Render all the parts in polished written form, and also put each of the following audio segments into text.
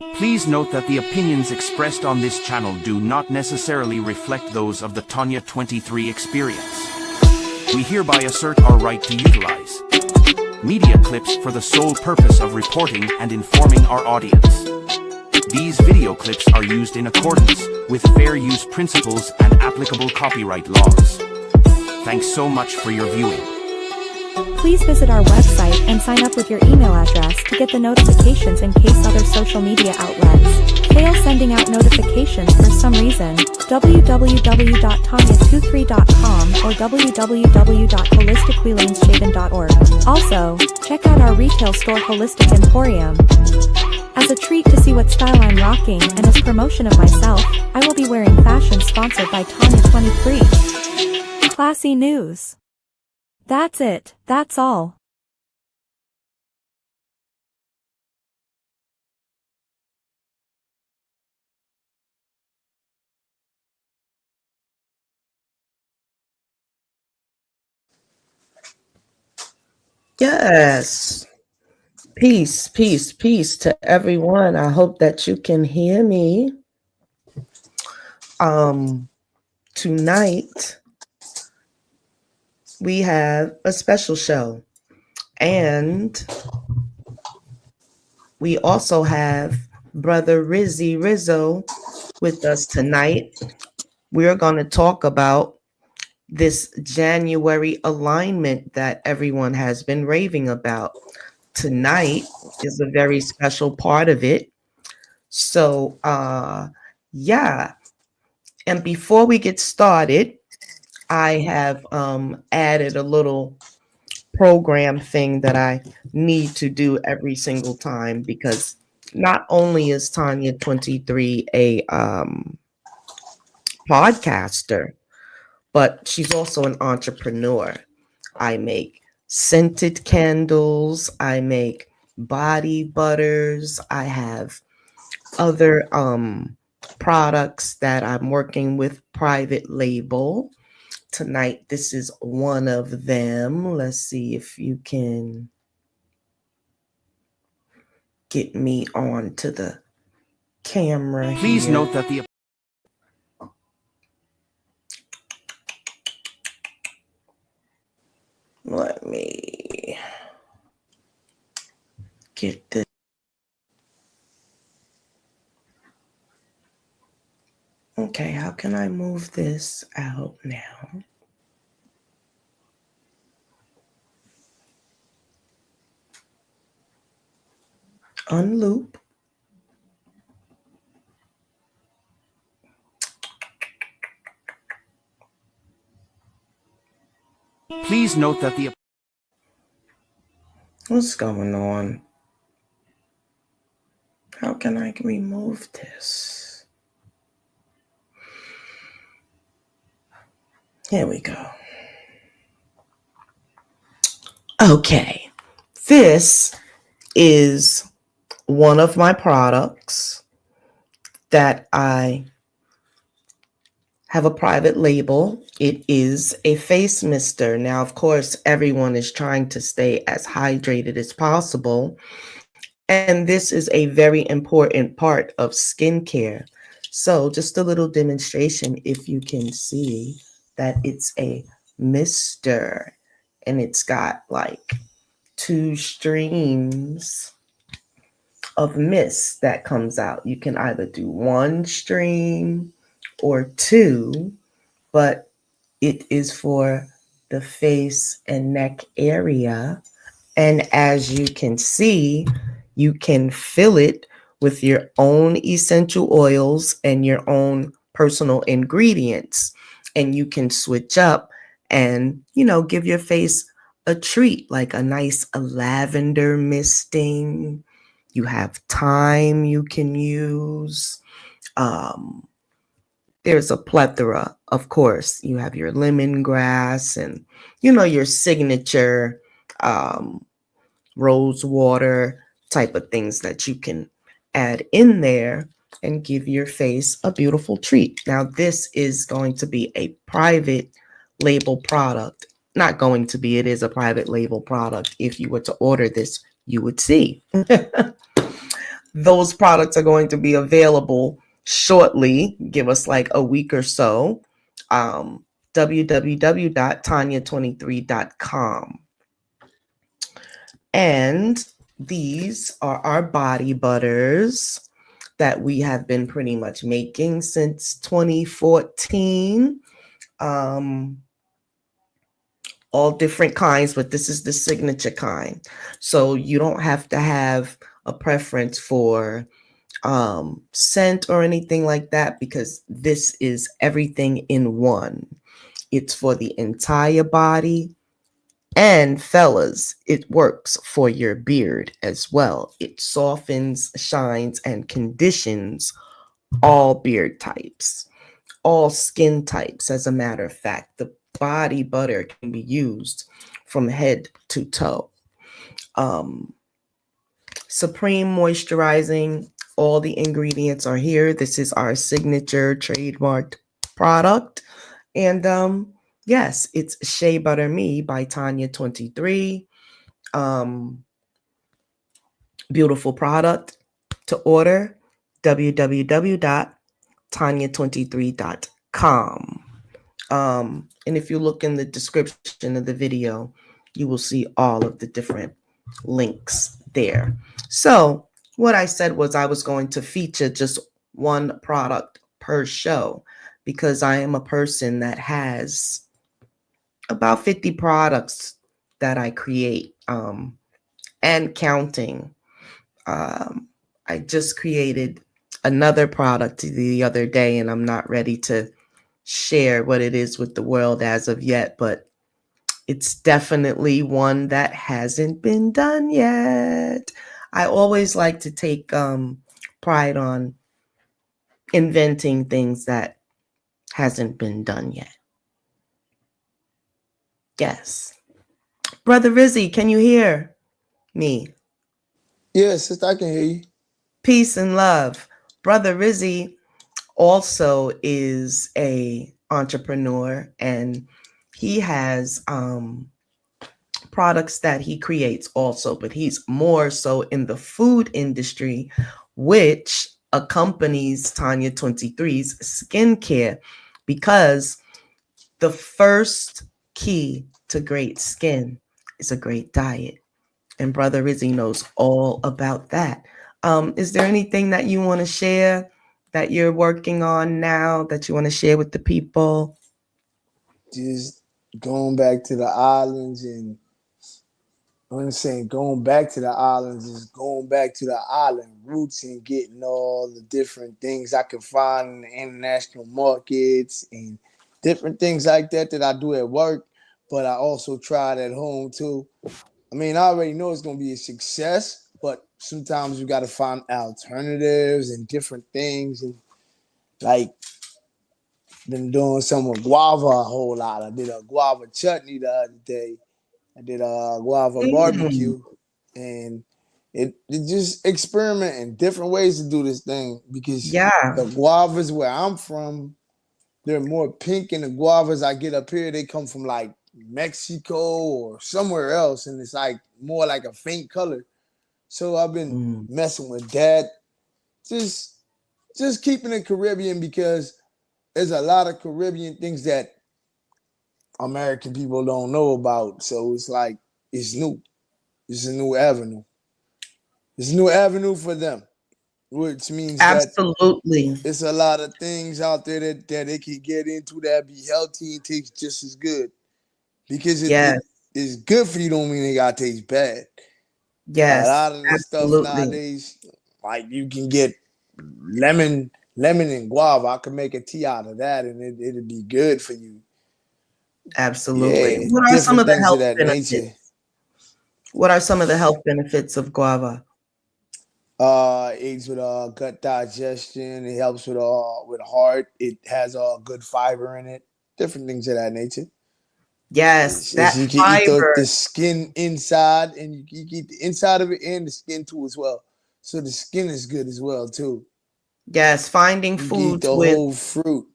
Please note that the opinions expressed on this channel do not necessarily reflect those of the Tanya 23 experience. We hereby assert our right to utilize media clips for the sole purpose of reporting and informing our audience. These video clips are used in accordance with fair use principles and applicable copyright laws. Thanks so much for your viewing. Please visit our website and sign up with your email address to get the notifications in case other social media outlets fail sending out notifications for some reason. www.tanya23.com or www.holistichealingshaven.org. Also, check out our retail store Holistic Emporium. As a treat to see what style I'm rocking and as promotion of myself, I will be wearing fashion sponsored by Tanya23. Classy news. That's it, that's all. Yes. Peace, peace, peace to everyone. I hope that you can hear me. Tonight we have a special show, and we also have Brother Rizzo with us tonight. We're going to talk about this January alignment that everyone has been raving about. Tonight is a very special part of it. So, yeah. And before we get started, I have added a little program thing that I need to do every single time, because not only is Tanya 23 a podcaster, but she's also an entrepreneur. I make scented candles, I make body butters, I have other products that I'm working with private label. Tonight, this is one of them. Let's see if you can get me onto the camera. Please here. note that the Let me get this. Okay, how can I move this out now? Unloop. Please note that the What's going on? How can I remove this? Here we go. Okay, this is one of my products that I have a private label. It is a face mister. Now, of course, everyone is trying to stay as hydrated as possible, and this is a very important part of skincare. So just a little demonstration, if you can see that it's a mister, and it's got like 2 streams of mist that comes out. You can either do 1 stream or 2, but it is for the face and neck area. And as you can see, you can fill it with your own essential oils and your own personal ingredients. And you can switch up and, give your face a treat, like a nice lavender misting. You have thyme you can use. There's a plethora, of course. You have your lemongrass and, your signature rose water type of things that you can add in there and give your face a beautiful treat. Now, this is going to be a private label product. Not going to be, it is a private label product. If you were to order this, you would see. Those products are going to be available shortly. Give us like a week or so. www.tanya23.com. And these are our body butters that we have been pretty much making since 2014. All different kinds, but this is the signature kind. So you don't have to have a preference for scent or anything like that, because this is everything in one. It's for the entire body. And fellas, it works for your beard as well. It softens, shines, and conditions all beard types, all skin types. As a matter of fact, the body butter can be used from head to toe. Supreme moisturizing. All the ingredients are here. This is our signature trademarked product. And yes, it's Shea Butter Me by Tanya23. Beautiful product. To order, www.tanya23.com. And if you look in the description of the video, you will see all of the different links there. So what I said was I was going to feature just one product per show, because I am a person that has about 50 products that I create, and counting. I just created another product the other day, and I'm not ready to share what it is with the world as of yet, but it's definitely one that hasn't been done yet. I always like to take pride on inventing things that hasn't been done yet. Yes. Brother Rizzy, can you hear me? Yes, sister, I can hear you. Peace and love. Brother Rizzy also is a entrepreneur, and he has products that he creates also, but he's more so in the food industry, which accompanies Tanya23's skincare, because the first key to great skin is a great diet. And Brother Rizzy knows all about that. Is there anything that you want to share that you're working on now that you want to share with the people? Just going back to the islands, and I'm saying going back to the islands is going back to the island roots and getting all the different things I can find in the international markets and different things like that that I do at work, but I also tried at home too. I mean, I already know it's going to be a success, but sometimes you got to find alternatives and different things. And like, been doing some with guava a whole lot. I did a guava chutney the other day. I did a guava Mm, barbecue, and it just experimenting different ways to do this thing, because yeah. the guavas where I'm from, they're more pink, and the guavas I get up here, they come from like Mexico or somewhere else, and it's like more like a faint color. So I've been Mm, messing with that, just keeping it Caribbean, because there's a lot of Caribbean things that American people don't know about. So it's like it's new. It's a new avenue. It's a new avenue for them, which means that absolutely. it's a lot of things out there that they can get into that be healthy and taste just as good. Because Yes. it is good for you don't mean it gotta taste bad. A Yes. lot of the stuff Absolutely. nowadays, like you can get lemon and guava. I can make a tea out of that, and it'd be good for you. Absolutely. Yeah, What are some different of the things of health that nature. benefits? What are some of the health benefits of guava? Aids with gut digestion. It helps with heart. It has good fiber in it. Different things of that nature. Yes, that You can eat the fiber. skin inside, and you can eat the inside of it and the skin too as well. So the skin is good as well too. Yes, finding You can eat foods the with whole fruit.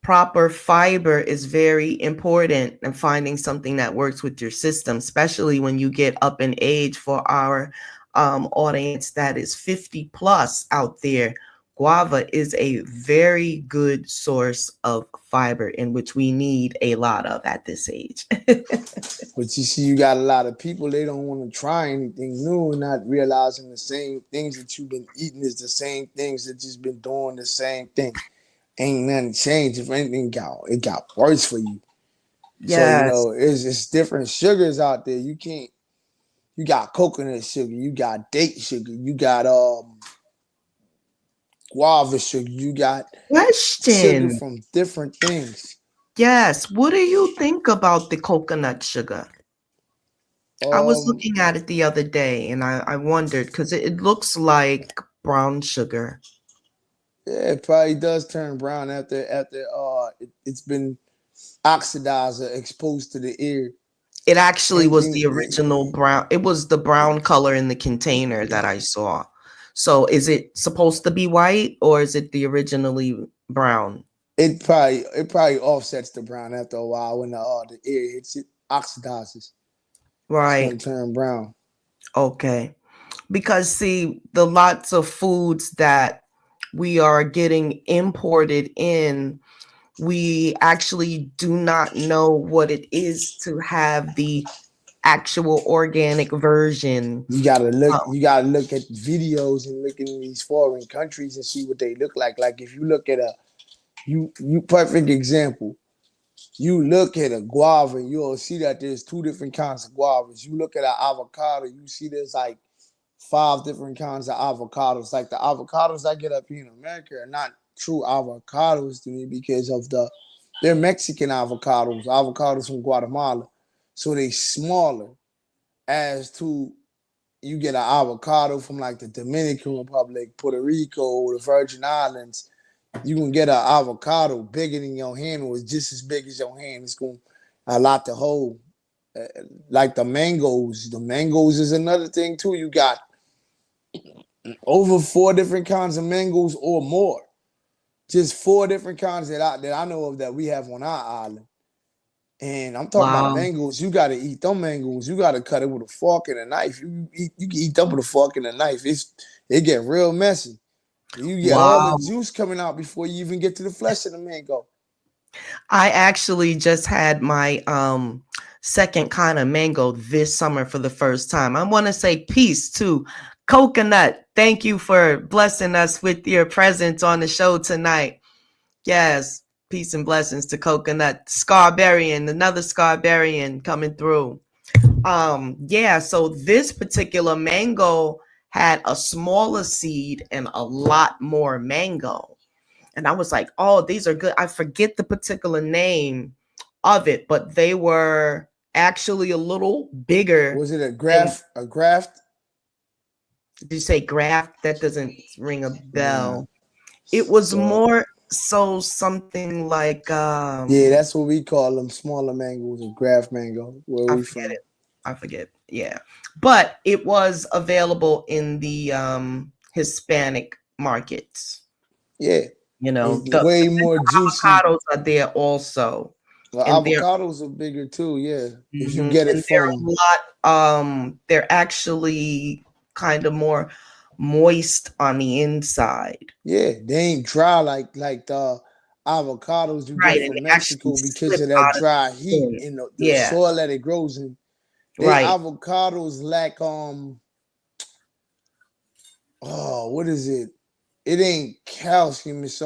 proper fiber is very important, and finding something that works with your system, especially when you get up in age. For our audience that is 50 plus out there, guava is a very good source of fiber, in which we need a lot of at this age. But you see, you got a lot of people, they don't want to try anything new and not realizing the same things that you've been eating is the same things that you've been doing the same thing. Ain't nothing changed. If anything, it got worse for you. So, Yes. it's different sugars out there. You got coconut sugar, you got date sugar, you got guava sugar, you got sugar Question. from different things. Yes. What do you think about the coconut sugar? I was Um, looking at it the other day and I wondered because it looks like brown sugar. yeah, it probably does turn brown after it's been oxidized or exposed to the air. It actually was Anything the original brown. It was the brown color in the container that I saw. So is it supposed to be white or is it the originally brown? it probably offsets the brown after a while when the air hits it, oxidizes. It's Right. gonna turn brown. Okay. Because see, the lots of foods that we are getting imported in, we actually do not know what it is to have the actual organic version. You gotta look. Um, You gotta look at videos and look in these foreign countries and see what they look like. Like if you look at you perfect example. You look at a guava, and you'll see that there's two different kinds of guavas. You look at an avocado, you see there's like 5 different kinds of avocados. Like the avocados I get up here in America are not true avocados to me because of they're Mexican avocados from Guatemala. So they smaller as to you get an avocado from like the Dominican Republic, Puerto Rico, the Virgin Islands. You can get an avocado bigger than your hand or it's just as big as your hand. It's going a lot to hold. Like the mangoes. The mangoes is another thing too. You got over 4 different kinds of mangoes or more. Just 4 different kinds that I know of that we have on our island. And I'm talking about wow. mangoes. You got to eat them mangoes. You got to cut it with a fork and a knife. You can eat them with a fork and a knife. It get real messy. You get all the Wow. juice coming out before you even get to the flesh of the mango. I actually just had my second kind of mango this summer for the first time. I want to say peace to Coconut. Thank you for blessing us with your presence on the show tonight. Yes, peace and blessings to Coconut. Scarbarian, another Scarbarian coming through. Yeah, so this particular mango had a smaller seed and a lot more mango. And I was like, oh, these are good. I forget the particular name of it, but they were actually a little bigger. Was it a Than, graft? A graft? did you say graft? That doesn't ring a Nah. bell. It was So more so something like yeah, that's what we call them, smaller mangoes, a graft mango. Where I we forget from? it. I forget. Yeah. But it was available in the Hispanic markets. Yeah, You know, it's way more juicy. avocados are there also. The And they're avocados are bigger too. Yeah, if you mhm, get it and they're a from lot they're actually kind of more moist on the inside. yeah, they ain't dry like the avocados you get Right. And from they actually Mexico because slip of that out of dry the heat skin. in the Yeah. soil that it grows in. They Right. avocados lack what is it? It ain't calcium. It's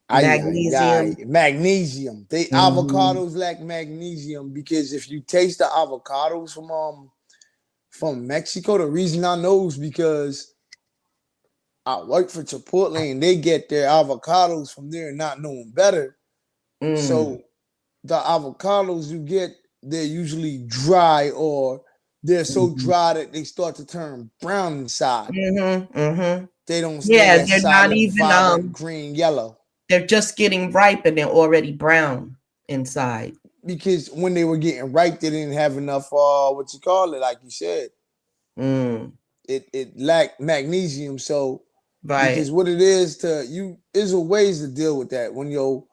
Magnesium. magnesium. They Mhm. avocados lack magnesium because if you taste the avocados from Mexico, the reason I know is because I work for Chipotle and they get their avocados from there, not knowing better. Mm. So the avocados you get, they're usually dry or they're so Mhm. dry that they start to turn brown inside. Mhm. Mhm. They don't stay Yeah, that they're not solid, even vibrant green yellow. they're just getting ripe and they're already brown inside. Because when they were getting ripe, they didn't have enough what you call it, like you said. Mm. It lacked magnesium. So because Right. what it is to you is a ways to deal with that when your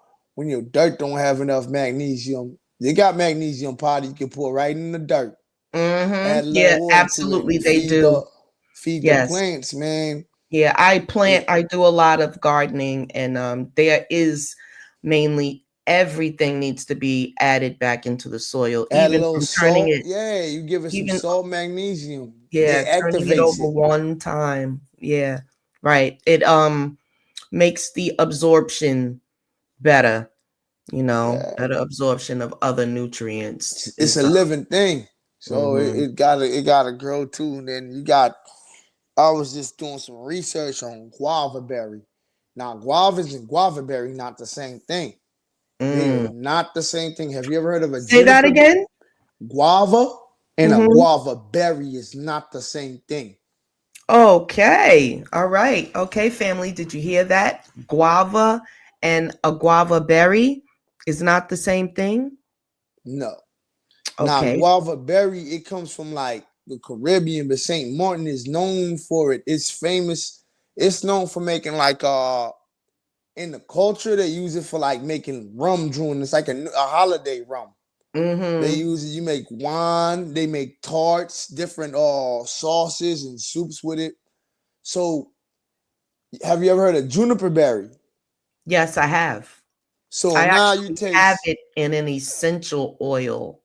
dirt don't have enough magnesium. They got magnesium powder you can pour right in the dirt. Mm-hmm. Add a little Yeah, water to it absolutely and they do. feed the Yes. plants, man. Yeah, It, I do a lot of gardening, and there is mainly everything needs to be added back into the soil, add a even little from turning salt. it, Yeah, you give it some even salt, magnesium. yeah, It turning it activates over it. one time. Yeah, right. It makes the absorption better, Yeah, better absorption of other nutrients it's a is living thing, so mhm. it gotta grow too. And then you got. I was just doing some research on guava berry. Now, guavas and guava berry not the same thing. They are Mm. not the same thing. Have you ever heard of a Say that juniper again. guava and a Mhm. guava berry is not the same thing. Okay. All right. Okay, family. Did you hear that? Guava and a guava berry is not the same thing. No. Now, Okay. guava berry, it comes from like the Caribbean, but St. Martin is known for it. It's famous. It's known for making like in the culture they use it for like making rum drink. It's like a holiday rum. They Mm-hmm. use it. You make wine. They make tarts, different sauces and soups with it. So, have you ever heard of juniper berry? Yes, I have. So I now you actually have taste. it in an essential oil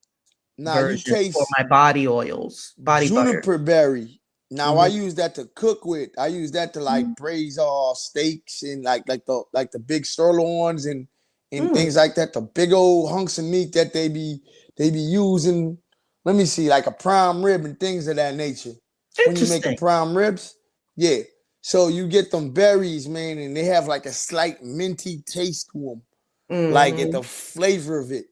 Now you version for taste my body oils, body butter. juniper berry. Now I Mm-hmm. use that to cook with. I use that to like braise steaks and like the big sirloins and Mm. things like that. The big old hunks of meat that they be using. Let me see, like a prime rib and things of that nature. When you making Interesting. prime ribs, yeah. So you get them berries, man, and they have like a slight minty taste to them, like at Mm-hmm. the flavor of it.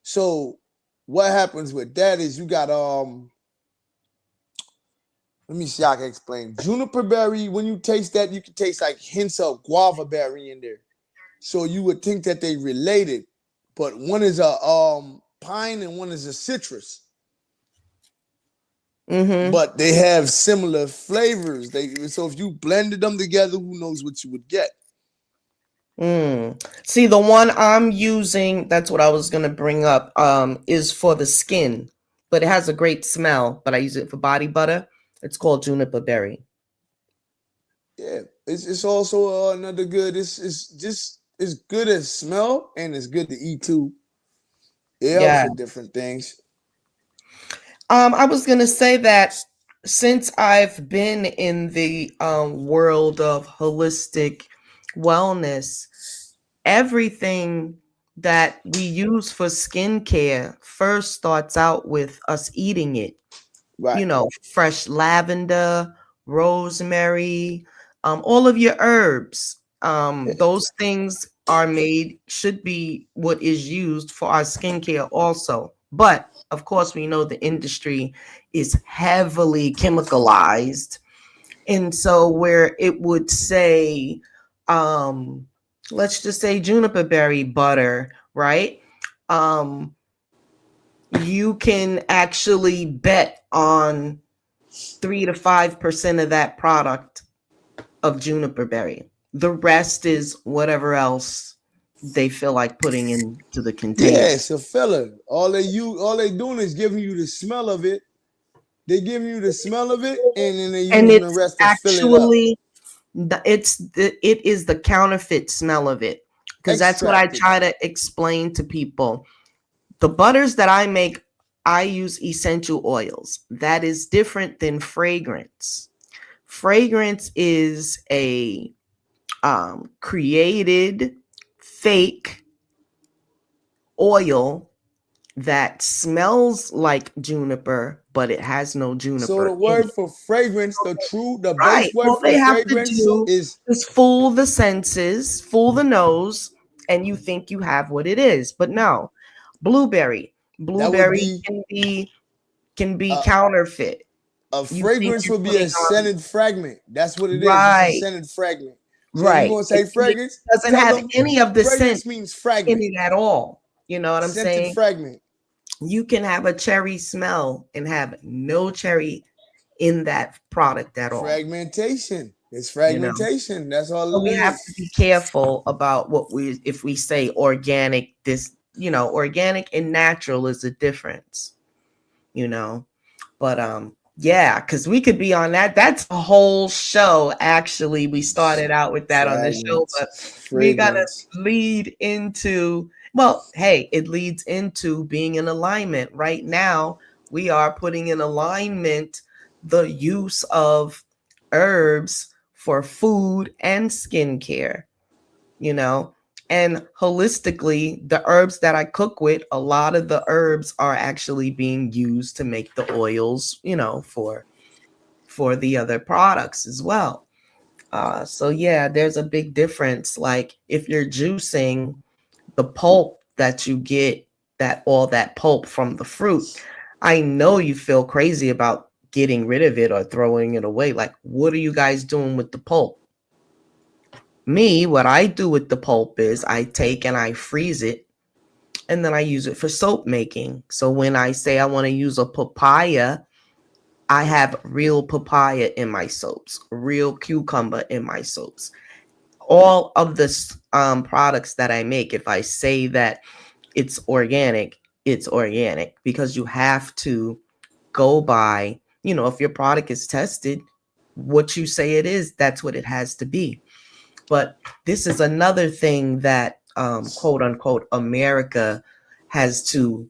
So what happens with that is you got let me see how I can explain. Juniper berry, when you taste that, you can taste like hints of guava berry in there. So you would think that they related, but one is a pine and one is a citrus. Mm-hmm. But they have similar flavors. So if you blended them together, who knows what you would get? Mm. See, the one I'm using, that's what I was going to bring up, is for the skin, but it has a great smell, but I use it for body butter. It's called juniper berry. Yeah, it's also another good. It's just it's good as smell and it's good to eat too. It helps Yeah. with different things. I was going to say that since I've been in the world of holistic wellness, everything that we use for skincare first starts out with us eating it. Right. Fresh lavender, rosemary, all of your herbs. Those things should be what is used for our skincare also. But of course, we know the industry is heavily chemicalized. And so, where it would say, um, let's just say juniper berry butter, right? Um, you can actually bet on 3 to 5% of that product of juniper berry. The rest is whatever else they feel like putting into the Yeah, container. it's a filler. All they doing is giving you the smell of it. They giving you the smell of it, and then they And using the it's rest to fill it up. actually it is the counterfeit smell of it, because that's what I Extracted. try to explain to people. The butters that I make, I use essential oils. That is different than fragrance. Fragrance is a created fake oil that smells like juniper, but it has no So the juniper in word it. for fragrance, the Right. base word All for they have to fragrance do is is fool the senses, fool the nose, and you think you have what it is. But no, blueberry. that would Blueberry be can be a, counterfeit. a You think fragrance you're would be putting a on scented fragment. That's what it is. It's a right, scented fragment. So you're right. gonna It, say it fragrance? doesn't Tell have them any of the scent fragrance means in fragment, it at all. You know what I'm scented saying? fragment. You can have a cherry smell and have no cherry in that product at all. Fragmentation. It's You know, fragmentation. That's all so it we have to is. be careful about if we say organic, organic and natural is a difference, you know. But yeah, because we could be on that. That's a whole show. Actually, we started out with that on the show, but Fragments, we gotta fragrance. lead into, well, hey, it leads into being in alignment. Right now, we are putting in alignment the use of herbs for food and skincare, you know. And holistically, the herbs that I cook with, a lot of the herbs are actually being used to make the oils, for the other products as well. So yeah, there's a big difference. Like if you're juicing the pulp that you get, that all that pulp from the fruit, I know you feel crazy about getting rid of it or throwing it away. Like, what are you guys doing with the pulp? Me, what I do with the pulp is I take and I freeze it and then I use it for soap making. So when I say I want to use a papaya, I have real papaya in my soaps, real cucumber in my soaps. All of the products that I make, if I say that it's organic because you have to go by, if your product is tested, what you say it is, that's what it has to be. But this is another thing that, quote unquote, America has to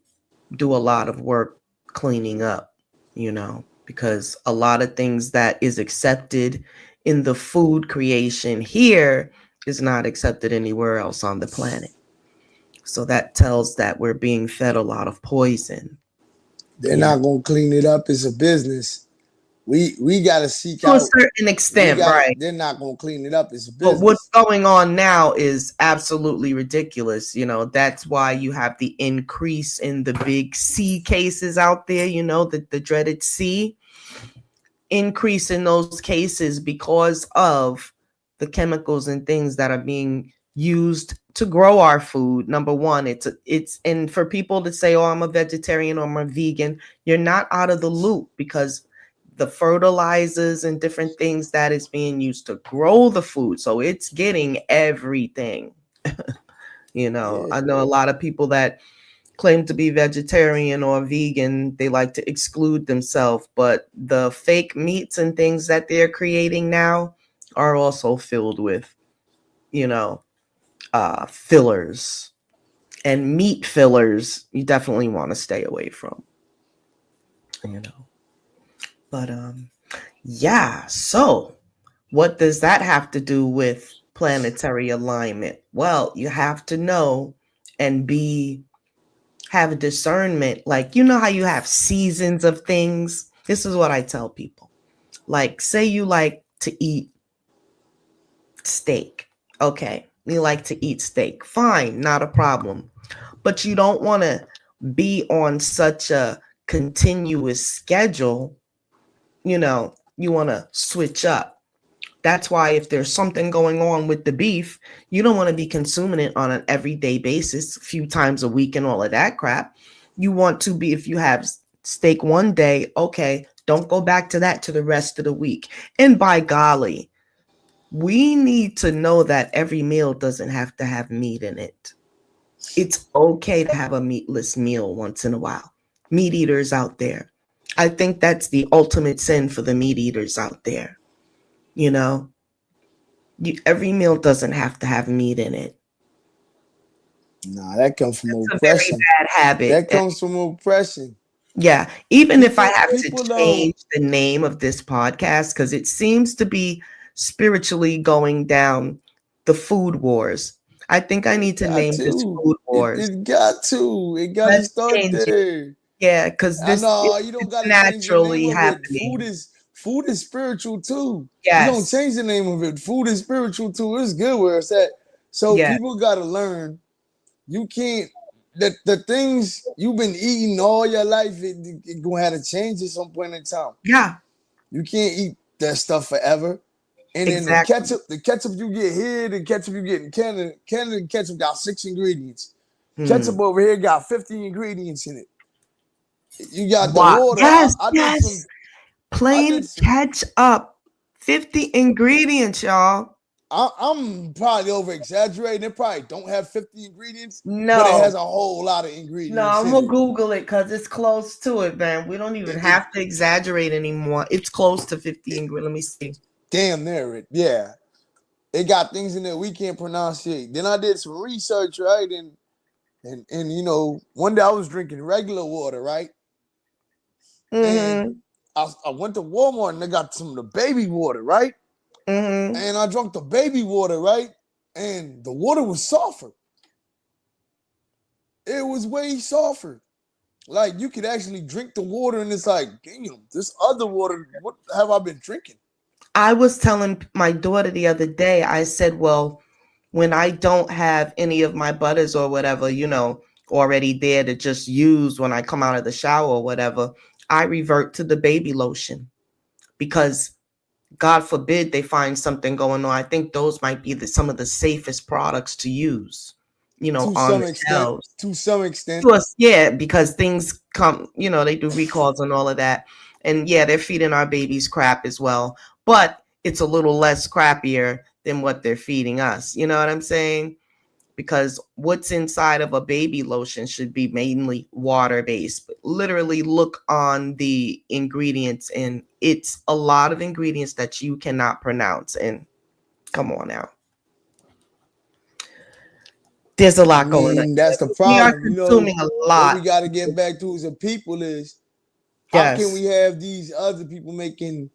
do a lot of work cleaning up, because a lot of things that is accepted in the food creation here is not accepted anywhere else on the planet. So that tells that we're being fed a lot of poison. They're not gonna clean it up. It's a business. We gotta seek To a out. certain We extent, gotta. right? They're not gonna clean it up. It's a But what's business. going on now is absolutely ridiculous. That's why you have the increase in the big C cases out there, the dreaded C increase in those cases because of the chemicals and things that are being used to grow our food. Number one, it's and for people to say, oh, I'm a vegetarian or I'm a vegan, you're not out of the loop, because the fertilizers and different things that is being used to grow the food, so it's getting everything. Yeah. I know a lot of people that claim to be vegetarian or vegan, they like to exclude themselves, but the fake meats and things that they're creating now are also filled with, fillers, and meat fillers you definitely want to stay away from, you know. But yeah, so what does that have to do with planetary alignment? Well, you have to know and have discernment. Like, how you have seasons of things. This is what I tell people. Like, say you like to eat steak. Okay, you like to eat steak. Fine, not a problem. But you don't want to be on such a continuous schedule. You want to switch up. That's why if there's something going on with the beef, you don't want to be consuming it on an everyday basis, a few times a week and all of that crap. You want to be, if you have steak one day, okay, don't go back to that to the rest of the week. And by golly, we need to know that every meal doesn't have to have meat in it. It's okay to have a meatless meal once in a while. Meat eaters out there. I think that's the ultimate sin for the meat eaters out there. Every meal doesn't have to have meat in it. Nah, that comes from It's a very oppression. bad habit. That comes from oppression. Yeah, even if I have to People don't. change the name of this podcast, because it seems to be spiritually going down the food wars. I think I need to Got name this to. food It, wars. it got to. It got to Let's start change it. there. Yeah, because I this know you don't it's got to change the name naturally of it. Food happening. is food is spiritual too. You don't Yes. change the name of it. Food is spiritual too. It's good where it's at. So Yeah. people got to learn. You can't. The things you've been eating all your life, it gonna have to change at some point in time. Yeah. You can't eat that stuff forever. And then Exactly. the ketchup you get here, the ketchup you get in Canada, Canada ketchup got 6 ingredients. Ketchup over here got 50 ingredients in it. You got the Wow. water. Yes. I did Yes. some. I Plain did some. catch up. 50 ingredients, y'all. I'm probably over exaggerating. It probably don't have 50 ingredients, but it No, has a whole lot of no, ingredients I'm in gonna it. Google it because it's close to it, man. We don't even It have to exaggerate anymore. It's close to 50 ingredients. Let me see. damn near it. Yeah. It got things in there we can't pronounce it. Then I did some research, right? And you know, one day I was drinking regular water, right? And Mm-hmm. I went to Walmart and they got some of the baby water, right? Mm-hmm. And I drank the baby water, right? And the water was softer. It was way softer. Like you could actually drink the water, and it's like, damn, this other water, what have I been drinking? I was telling my daughter the other day, I said, well, when I don't have any of my butters or whatever, already there to just use when I come out of the shower or whatever, I revert to the baby lotion because God forbid they find something going on. I think those might be some of the safest products to use, To on some the extent, shelves. to some extent. To us, yeah, because things come, they do recalls and all of that. And yeah, they're feeding our babies crap as well, but it's a little less crappier than what they're feeding us. You know what I'm saying? Because what's inside of a baby lotion should be mainly water based. But literally look on the ingredients, and it's a lot of ingredients that you cannot pronounce. And come on now. There's a I lot going on. mean, that's the We are problem. You know, consuming a what we lot. got to get back to as a people is how can Yes. we have these other people making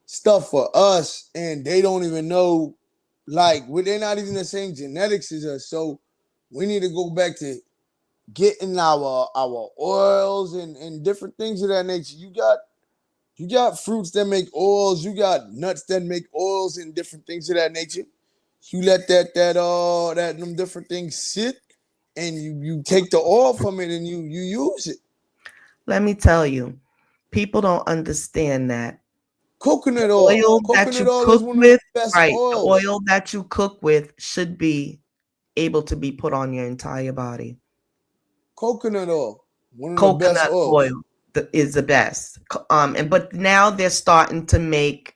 stuff for us and they don't even know, like, they're not even the same genetics as us. So we need to go back to getting our oils and different things of that nature. You got fruits that make oils, you got nuts that make oils and different things of that nature. You let that them different things sit and you take the oil from it and you use it. Let me tell you, people don't understand that Coconut the oil. oil that Coconut you oil is cook one of the with, best right? The oils. oil that you cook with should be able to be put on your entire body. Coconut oil, one of the best Coconut oils. oil is the best. But now they're starting to make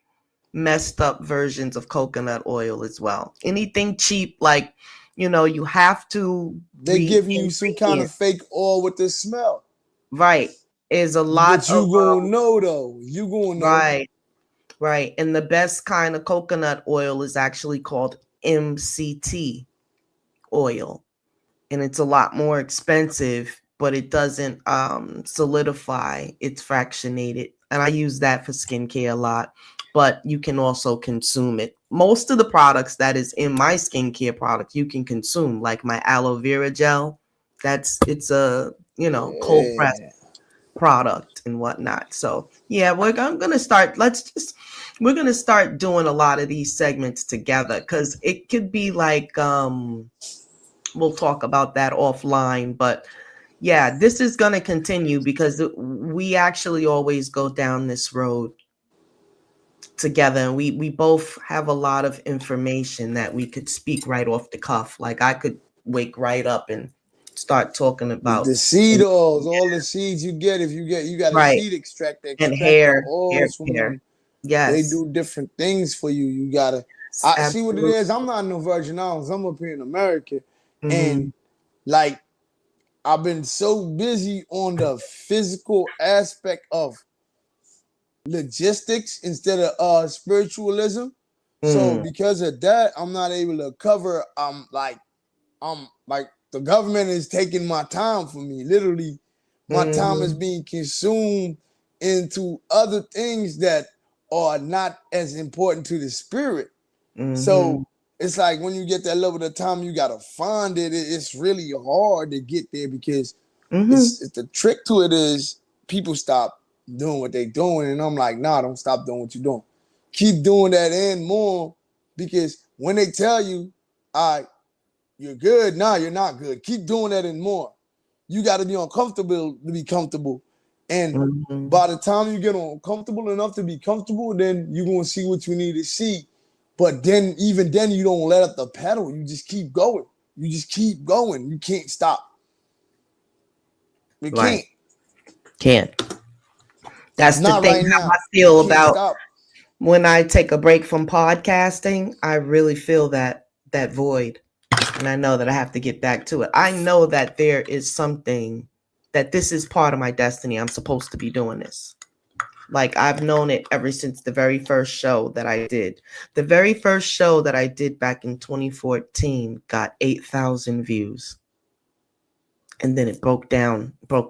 messed up versions of coconut oil as well. Anything cheap, like you have to They read giving the you some kind of ingredients. fake oil with the smell. Right. Is a lot But of you gonna know though. You gonna know. right. Right. And the best kind of coconut oil is actually called MCT oil. And it's a lot more expensive, but it doesn't solidify. It's fractionated. And I use that for skincare a lot, but you can also consume it. Most of the products that is in my skincare product, you can consume, like my aloe vera gel. It's a, cold press Yeah. product and whatnot. So yeah, I'm gonna start. We're gonna start doing a lot of these segments together because it could be like we'll talk about that offline. But yeah, this is gonna continue because we actually always go down this road together, and we both have a lot of information that we could speak right off the cuff. Like I could wake right up and start talking The about seed oils, all the seeds you get, if you got a right. seed extract, they And extract the hair oils from care. them. They Yes, do different things for you. You gotta I see what it absolutely. is. I'm not no Virgin Islands. I'm up here in America. Hmm. And like I've been so busy on the physical aspect of logistics instead of spiritualism. So Mm, because of that, I'm not able to cover. I'm like the government is taking my time from me. Literally, my time is hmm, being consumed into other things that are not as important to the spirit. hmm, So it's like when you get that level of time, you gotta find it. It's really hard to get there because hmm. it's the trick to it is people stop doing what they doing, and I'm like, nah, don't stop doing what you're doing. Keep doing that and more because when they tell you, all right, you're good, nah, you're not good. Keep doing that and more. You got to be uncomfortable to be comfortable, and Hmm. by the time you get uncomfortable enough to be comfortable, then you're gonna see what you need to see. But then, even then, you don't let up the pedal. You just keep going. You just keep going. You can't stop. You Right. can't. Can't. That's the Not thing right how now. I You feel can't about stop. When I take a break from podcasting, I really feel that void. And I know that I have to get back to it. I know that there is something that this is part of my destiny. I'm supposed to be doing this. Like I've known it ever since the very first show that I did. The very first show that I did back in 2014 got 8,000 views. And then it broke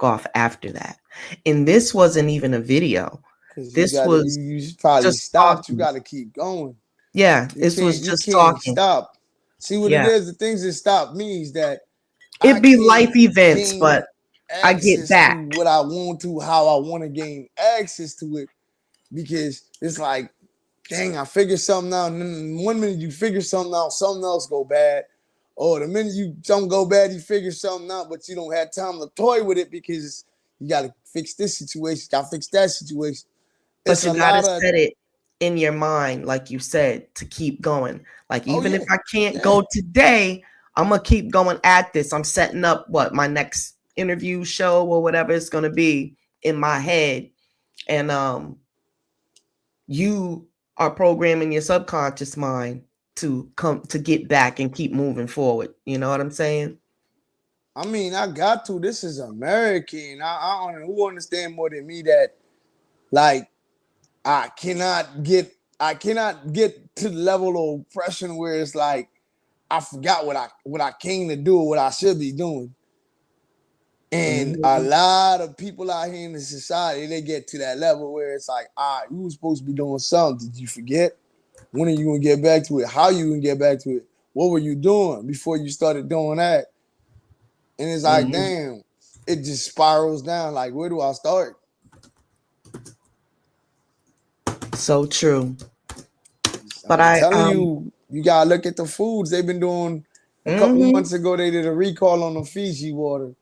off after that. And this wasn't even a video. Because This was you probably just stopped. You talking. got to keep going. Yeah, this was You just can't talking. stop. See what it Yeah. is? The things that stop me is that I It'd be can't life events, gain but I get access to back. what I want to, how I want to gain access to it, because it's like, dang, I figured something out, and then 1 minute you figure something out, something else go bad. Or the minute you something go bad, you figure something out, but you don't have time to toy with it because you got to fix this situation, got to fix that situation. But It's you a got to lot of, set it in your mind, like you said, to keep going. Like, oh even if yeah, I can't yeah. go today, I'm going to keep going at this. I'm setting up my next interview show or whatever it's going to be in my head. And you are programming your subconscious mind to come to get back and keep moving forward. You know what I'm saying? I mean, I got to. This is American. I don't know who understand more than me that, like, I cannot get to the level of oppression where it's like I forgot what I came to do, what I should be doing. And a Mhm. lot of people out here in the society, they get to that level where it's like, you were supposed to be doing something. Did you forget? When are you gonna get back to it? How you gonna get back to it? What were you doing before you started doing that? And it's like, Mhm. damn, it just spirals down. Like, where do I start? So true. But I'm I telling you, you gotta look at the foods they've been doing. A couple mhm. months ago, they did a recall on the Fiji water.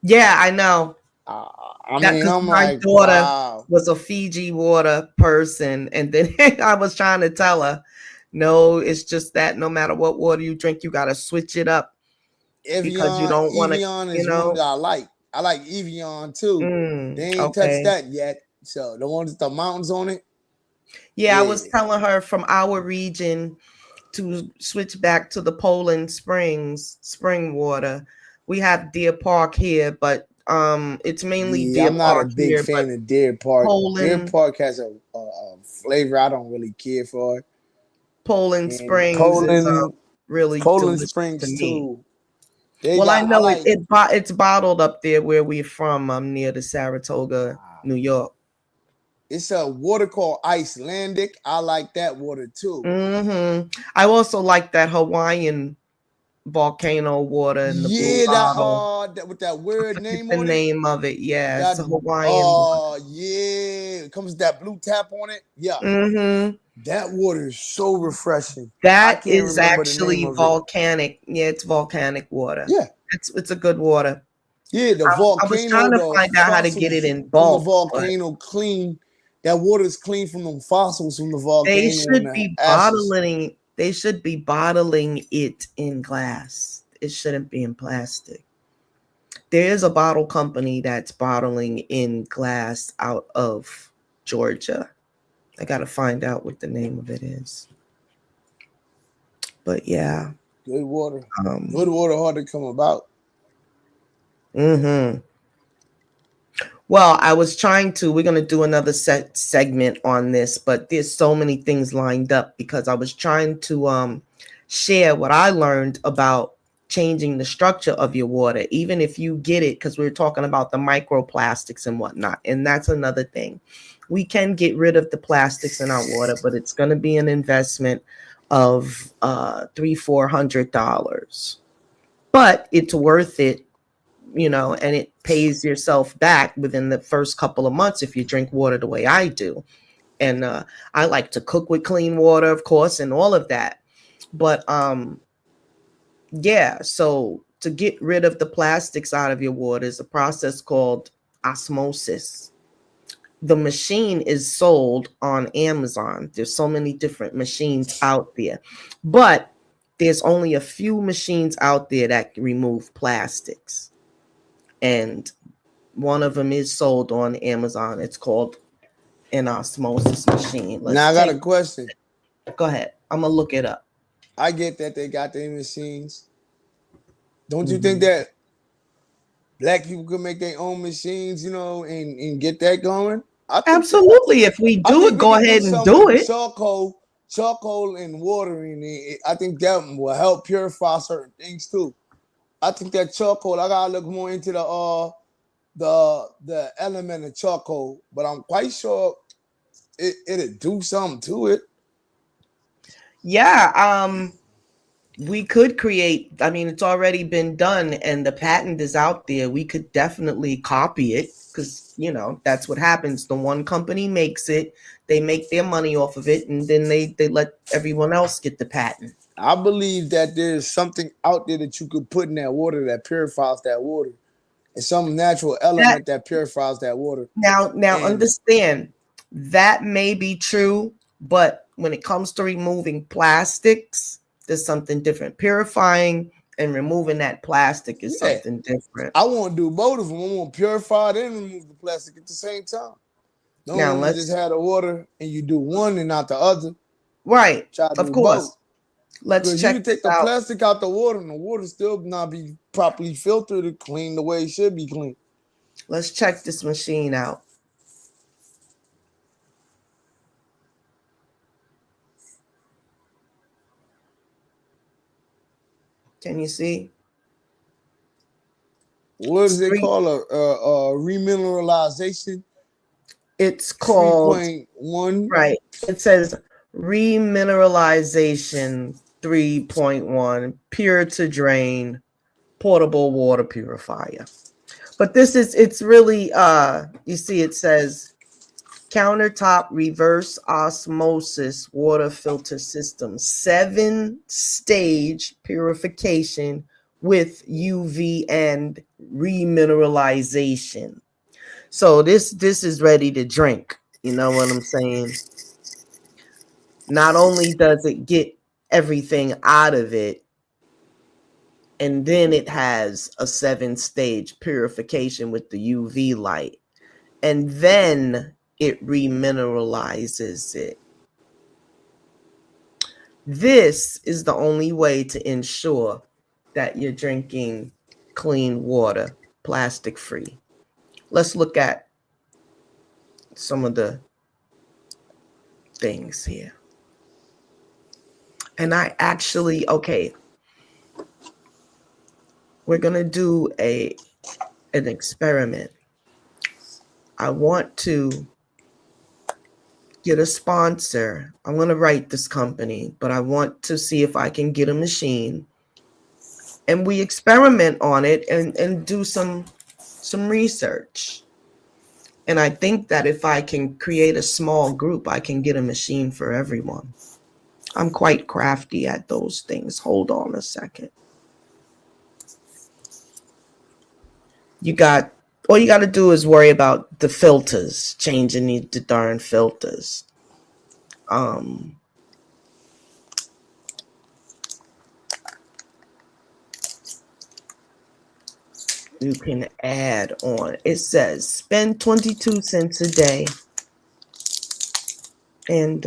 Yeah, I know. Uh, I That mean, because I'm my like, daughter wow. was a Fiji water person, and then I was trying to tell her, no, it's just that no matter what water you drink, you got to switch it up because you don't want to, Evian you is one know. that I like. I like Evian too. They ain't touched Okay. that yet. So the ones with the mountains on it, Yeah, I was yeah. telling her from our region to switch back to the Poland Springs spring water. We have Deer Park here, but it's mainly Yeah, Deer I'm not a Park big here, but fan of Deer Park. Deer Poland Park has a flavor I don't really care for. Poland And Springs is really Poland delicious to Springs me. too. They Well, I got I know like it's bottled up there where we're from. I'm near the Saratoga, New York. it's a water called Icelandic. I like that water too. I also like that Hawaiian volcano water in the blue Yeah, bottle. that with that I weird forget name the on it. name of it. Yeah, it's That a Hawaiian water. yeah, it comes with that blue tap on it. Yeah, hmm that water is so refreshing. I That can't is remember the name actually of it. volcanic. Yeah, it's volcanic water. Yeah, It's a good water. yeah, the I was trying volcano, to the find out how to get it fossils in from the bulk, but volcano clean. That water is clean from the fossils from the they volcano and should the be ashes. bottling. They should be bottling it in glass. It shouldn't be in plastic. There is a bottle company that's bottling in glass out of Georgia. I got to find out what the name of it is. But yeah. Good water. Um, Good water hard to come about. mhm. Well, I was trying to. We're going to do another segment on this, but there's so many things lined up because I was trying to share what I learned about changing the structure of your water, even if you get it, because we are talking about the microplastics and whatnot. And that's another thing. We can get rid of the plastics in our water, but it's going to be an investment of $300-400. But it's worth it, and it pays yourself back within the first couple of months if you drink water the way I do. And I like to cook with clean water, of course, and all of that. But yeah, so to get rid of the plastics out of your water is a process called osmosis. The machine is sold on Amazon. There's so many different machines out there, but there's only a few machines out there that can remove plastics. And one of them is sold on Amazon. It's called in osmosis machine. Now Let's I got a take. question. Go ahead. I'm gonna look it up. I get that they got their machines. Don't you think Mhm. that black people could make their own machines, and get that going? I think that Absolutely. If we I do think it, we go could do ahead and something do with it. charcoal and watering it. I think that will help purify certain things too. I think that charcoal. I gotta look more into the element of charcoal, but I'm quite sure it'll do something to it. Yeah. We could create, I mean, it's already been done and the patent is out there. We could definitely copy it because, that's what happens. The one company makes it, they make their money off of it, and then they let everyone else get the patent. I believe that there's something out there that you could put in that water that purifies that water, and some natural That element that purifies that water. now And understand that may be true, but when it comes to removing plastics, there's something different. Purifying and removing that plastic is yeah, something different. I want to do both of them. I want to purify it and remove the plastic at the same time. Don't Now want to just let's have the water and you do one and not the other. right, Try to of do both. course. Let's Because you can check take this the out. plastic out the water and the water still not be properly filtered and clean the way it should be clean. Let's check this machine out. Can you see? What It's is it three. called? A remineralization It's called 3.1. right. It says remineralization 3.1 pure to drain portable water purifier. But it's really you see it says countertop reverse osmosis water filter system 7-stage purification with UV and remineralization. So this is ready to drink. You know what I'm saying? Not only does it get everything out of it, and then it has a 7-stage purification with the UV light, and then it remineralizes it. This is the only way to ensure that you're drinking clean water, plastic free. Let's look at some of the things here. And I actually, okay, we're going to do an experiment. I want to get a sponsor. I'm going to write this company, but I want to see if I can get a machine. And we experiment on it and do some research. And I think that if I can create a small group, I can get a machine for everyone. I'm quite crafty at those things. Hold on a second. All you got to do is worry about the filters, changing the darn filters. You can add on. It says spend 22 cents a day. And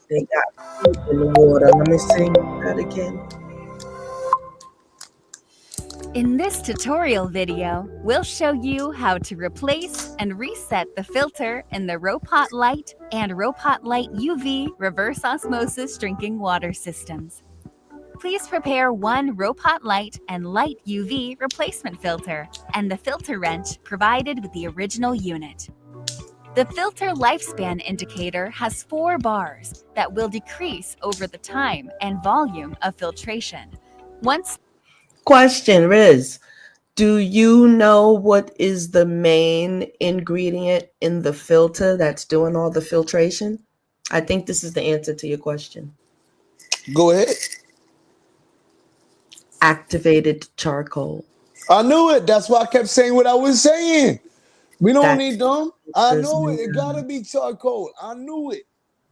they got fruit in the water. Let me see that again. In this tutorial video, we'll show you how to replace and reset the filter in the Robot Light and Robot Light UV reverse osmosis drinking water systems. Please prepare one Robot Light and Light UV replacement filter and the filter wrench provided with the original unit. The filter lifespan indicator has 4 bars that will decrease over the time and volume of filtration. Once Question, Riz. Do you know what is the main ingredient in the filter that's doing all the filtration? I think this is the answer to your question. Go ahead. Activated charcoal. I knew it. That's why I kept saying what I was saying. We don't That's need them. I this know it. new. It gotta be charcoal. I knew it.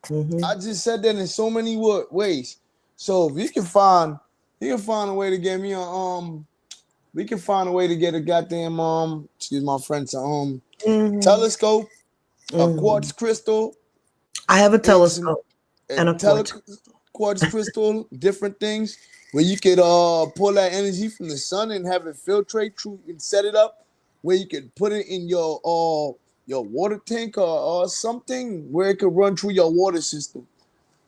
Mm-hmm. I just said that in so many ways. So if you can find a way to get me we can find a way to get a goddamn excuse my French Mm-hmm. telescope, a Mm-hmm. quartz crystal, I have a and some telescope a and a quartz. quartz crystal, different things where you could pull that energy from the sun and have it filtrate through and set it up where you could put it in your water tank or something where it could run through your water system.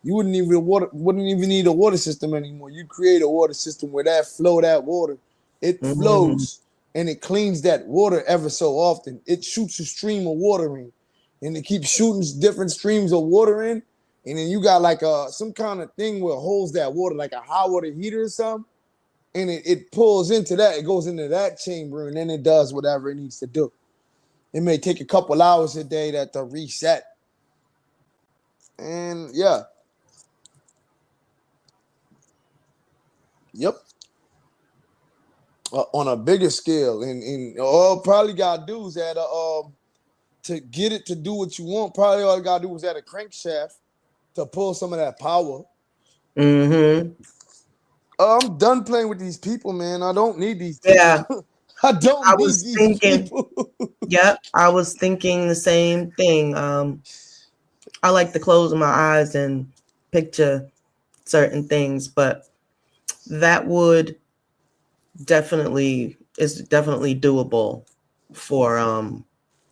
You wouldn't even need a water system anymore. You create a water system where that water, it Mm-hmm. flows and it cleans that water ever so often. It shoots a stream of water in, and it keeps shooting different streams of water in, and then you got like some kind of thing where it holds that water, like a hot water heater or something, and it pulls into that. It goes into that chamber, and then it does whatever it needs to do. It may take a couple hours a day to reset, and yeah, yep. On a bigger scale, and all probably gotta do is add a to get it to do what you want. Probably all you gotta do is add a crankshaft to pull some of that power. Mm-hmm. I'm done playing with these people, man. I don't need these people. Yeah, I I don't need was these thinking. people. Yep, I was thinking the same thing. I like to close my eyes and picture certain things, but that would is definitely doable for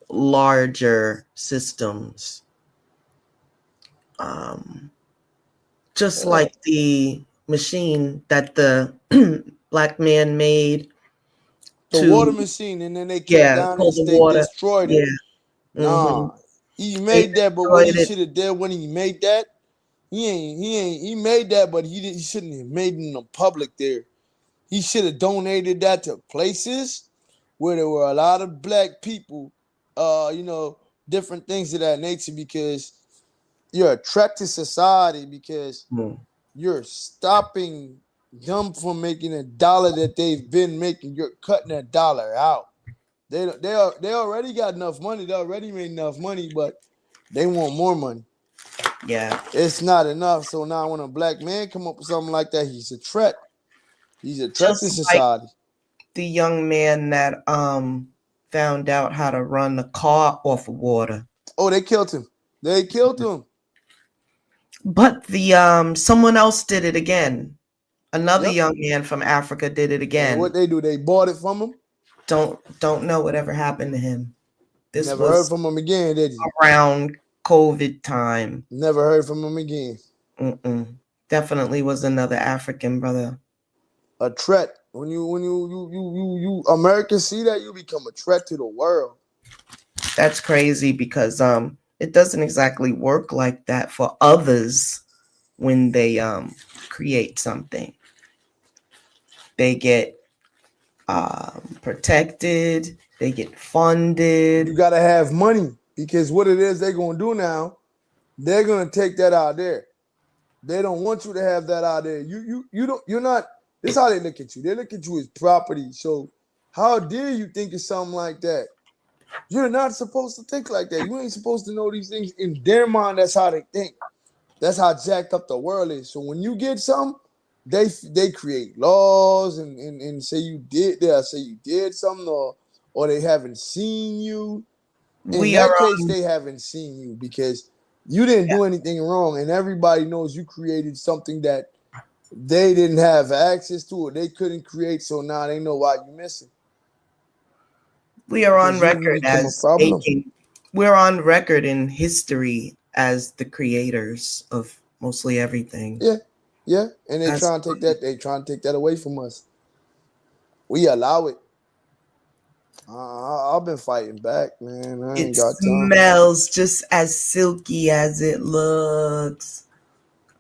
larger systems. Um, just Yeah. like the machine that the black man made The water to, machine, and then they kept yeah, down pull and the they water. destroyed it. Yeah. Mm-hmm. Nah, he They made that, but what destroyed he it. should have did when he made that, he made that, but he shouldn't have made it in the public there. He should have donated that to places where there were a lot of black people, different things of that nature, because you're a threat to society, because Mm. you're stopping them from making a dollar that they've been making. You're cutting a dollar out. They already got enough money. They already made enough money, but they want more money. Yeah. It's not enough. So now when a black man come up with something like that, he's a threat. He's a threat to Just like society. the young man that found out how to run the car off of water. Oh, they killed him. They killed him. But the someone else did it again. Another Yep. young man from Africa did it And what again. they do, they bought it from him. Don't know whatever happened to him. This Never heard was from him again, did you? around COVID time. Never heard from him again. Definitely was another African brother. A threat. When you Americans see that, you become a threat to the world. That's crazy because it doesn't exactly work like that for others when they create something. They get protected, they get funded. You gotta have money, because what it is they're gonna do now, they're gonna take that out there. They don't want you to have that out there. You're not. This is how they look at you. They look at you as property. So how dare you think of something like that? You're not supposed to think like that. You ain't supposed to know these things. In their mind, that's how they think. That's how jacked up the world is. So when you get something, they create laws and say they'll say you did something, or they haven't seen you. In We are that case, they haven't seen you because you didn't do anything wrong, and everybody knows you created something that they didn't have access to or they couldn't create. So now they know why you're missing. we are on Because you record become a as problem. we're on record in history as the creators of mostly everything. Yeah, and they trying to take that. They trying to take that away from us. We allow it. I've been fighting back, man. I It ain't got time. smells just as silky as it looks.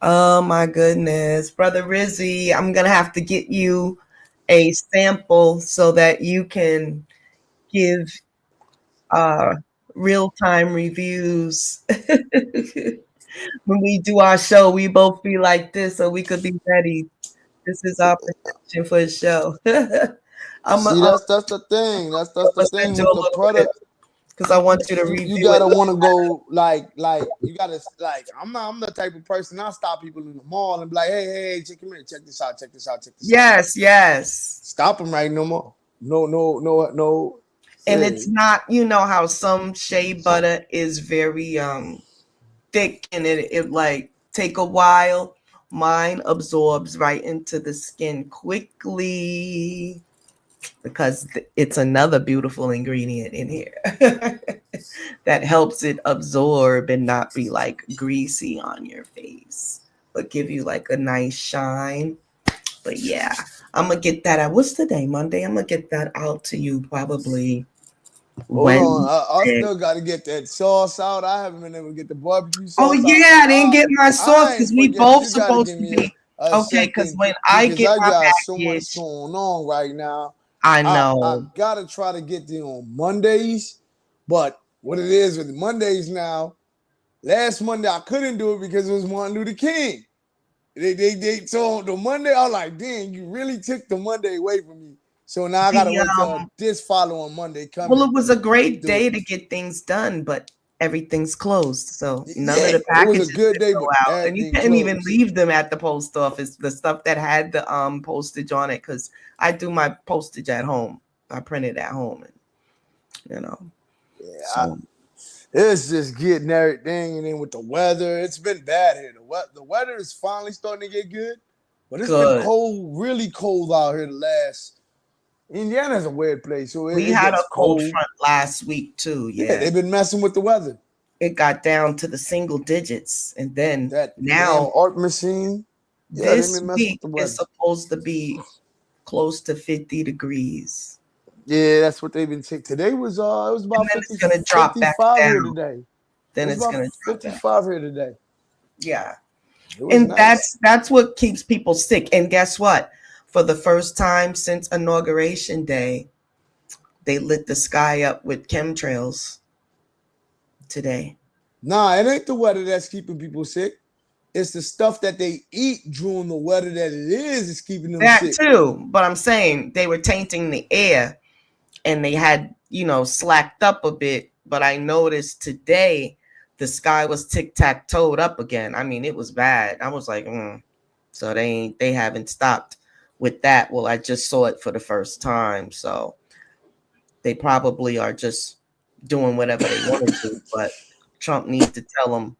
Oh my goodness. Brother Rizzy, I'm going to have to get you a sample so that you can give real-time reviews. When we do our show, we both be like this so we could be ready. This is our protection for the show. See, that's the thing. That's the thing send with you a the little bit product. because I want you to You review it. gotta want to go like you gotta like I'm the type of person I stop people in the mall and be like, hey, check come here, check this out, check this out, check this out. Yes, yes. Stop them right no more. No. And it's Say, not, you know how some shea butter is very thick and it like take a while. Mine absorbs right into the skin quickly because it's another beautiful ingredient in here that helps it absorb and not be like greasy on your face, but give you like a nice shine. But yeah, I'm gonna get that out. What's today? Monday. I'm gonna get that out to you probably hold on, I Wednesday. still gotta get that sauce out. I haven't been able to get the barbecue Oh sauce out. yeah, I didn't get my sauce I because ain't we forget. both You gotta supposed give to me be a okay. Because second when I because get I my got so much package, going on right now. I I know. gotta try to get there on Mondays, but what it is with Mondays now, last Monday I couldn't do it because it was Martin Luther King. They so the Monday I was like, dang, you really took the Monday away from me. So now I gotta The wait till this following Monday well, coming it was a to great do day it. to get things done, but everything's closed, so none of Yeah, the it was a packages good could day, go but out, and you everything couldn't even closed. leave them at the post office. The stuff that had the postage on it, because I do my postage at home. I print it at home, and you know, Yeah, so it's just getting everything, and then with the weather, it's been bad here. The weather is finally starting to get good, but it's been good. cold, really cold out here. The last Indiana's a weird place, so We it had a gets cold cold. front last week too. Yeah, Yeah, they've been messing with the weather. it got down to the single digits, and then That damn now art machine. Yeah, they've this been messing with week the is weather. supposed to be close to 50 degrees, Yeah, that's what they've been saying. Today was it was and about then 50, it's gonna drop back 55 here down. today. It Then was it's about gonna drop down. 55 here today. Yeah. It was And nice. that's what keeps people sick. And guess what? For the first time since inauguration day, they lit the sky up with chemtrails today. Nah, it ain't the weather that's keeping people sick. It's the stuff that they eat during the weather that it is keeping them That sick. too. But I'm saying they were tainting the air and they had, slacked up a bit. But I noticed today the sky was tic-tac-toed up again. I mean, it was bad. I was like, So they haven't stopped with that. Well, I just saw it for the first time. So they probably are just doing whatever they want to do. But Trump needs to tell them,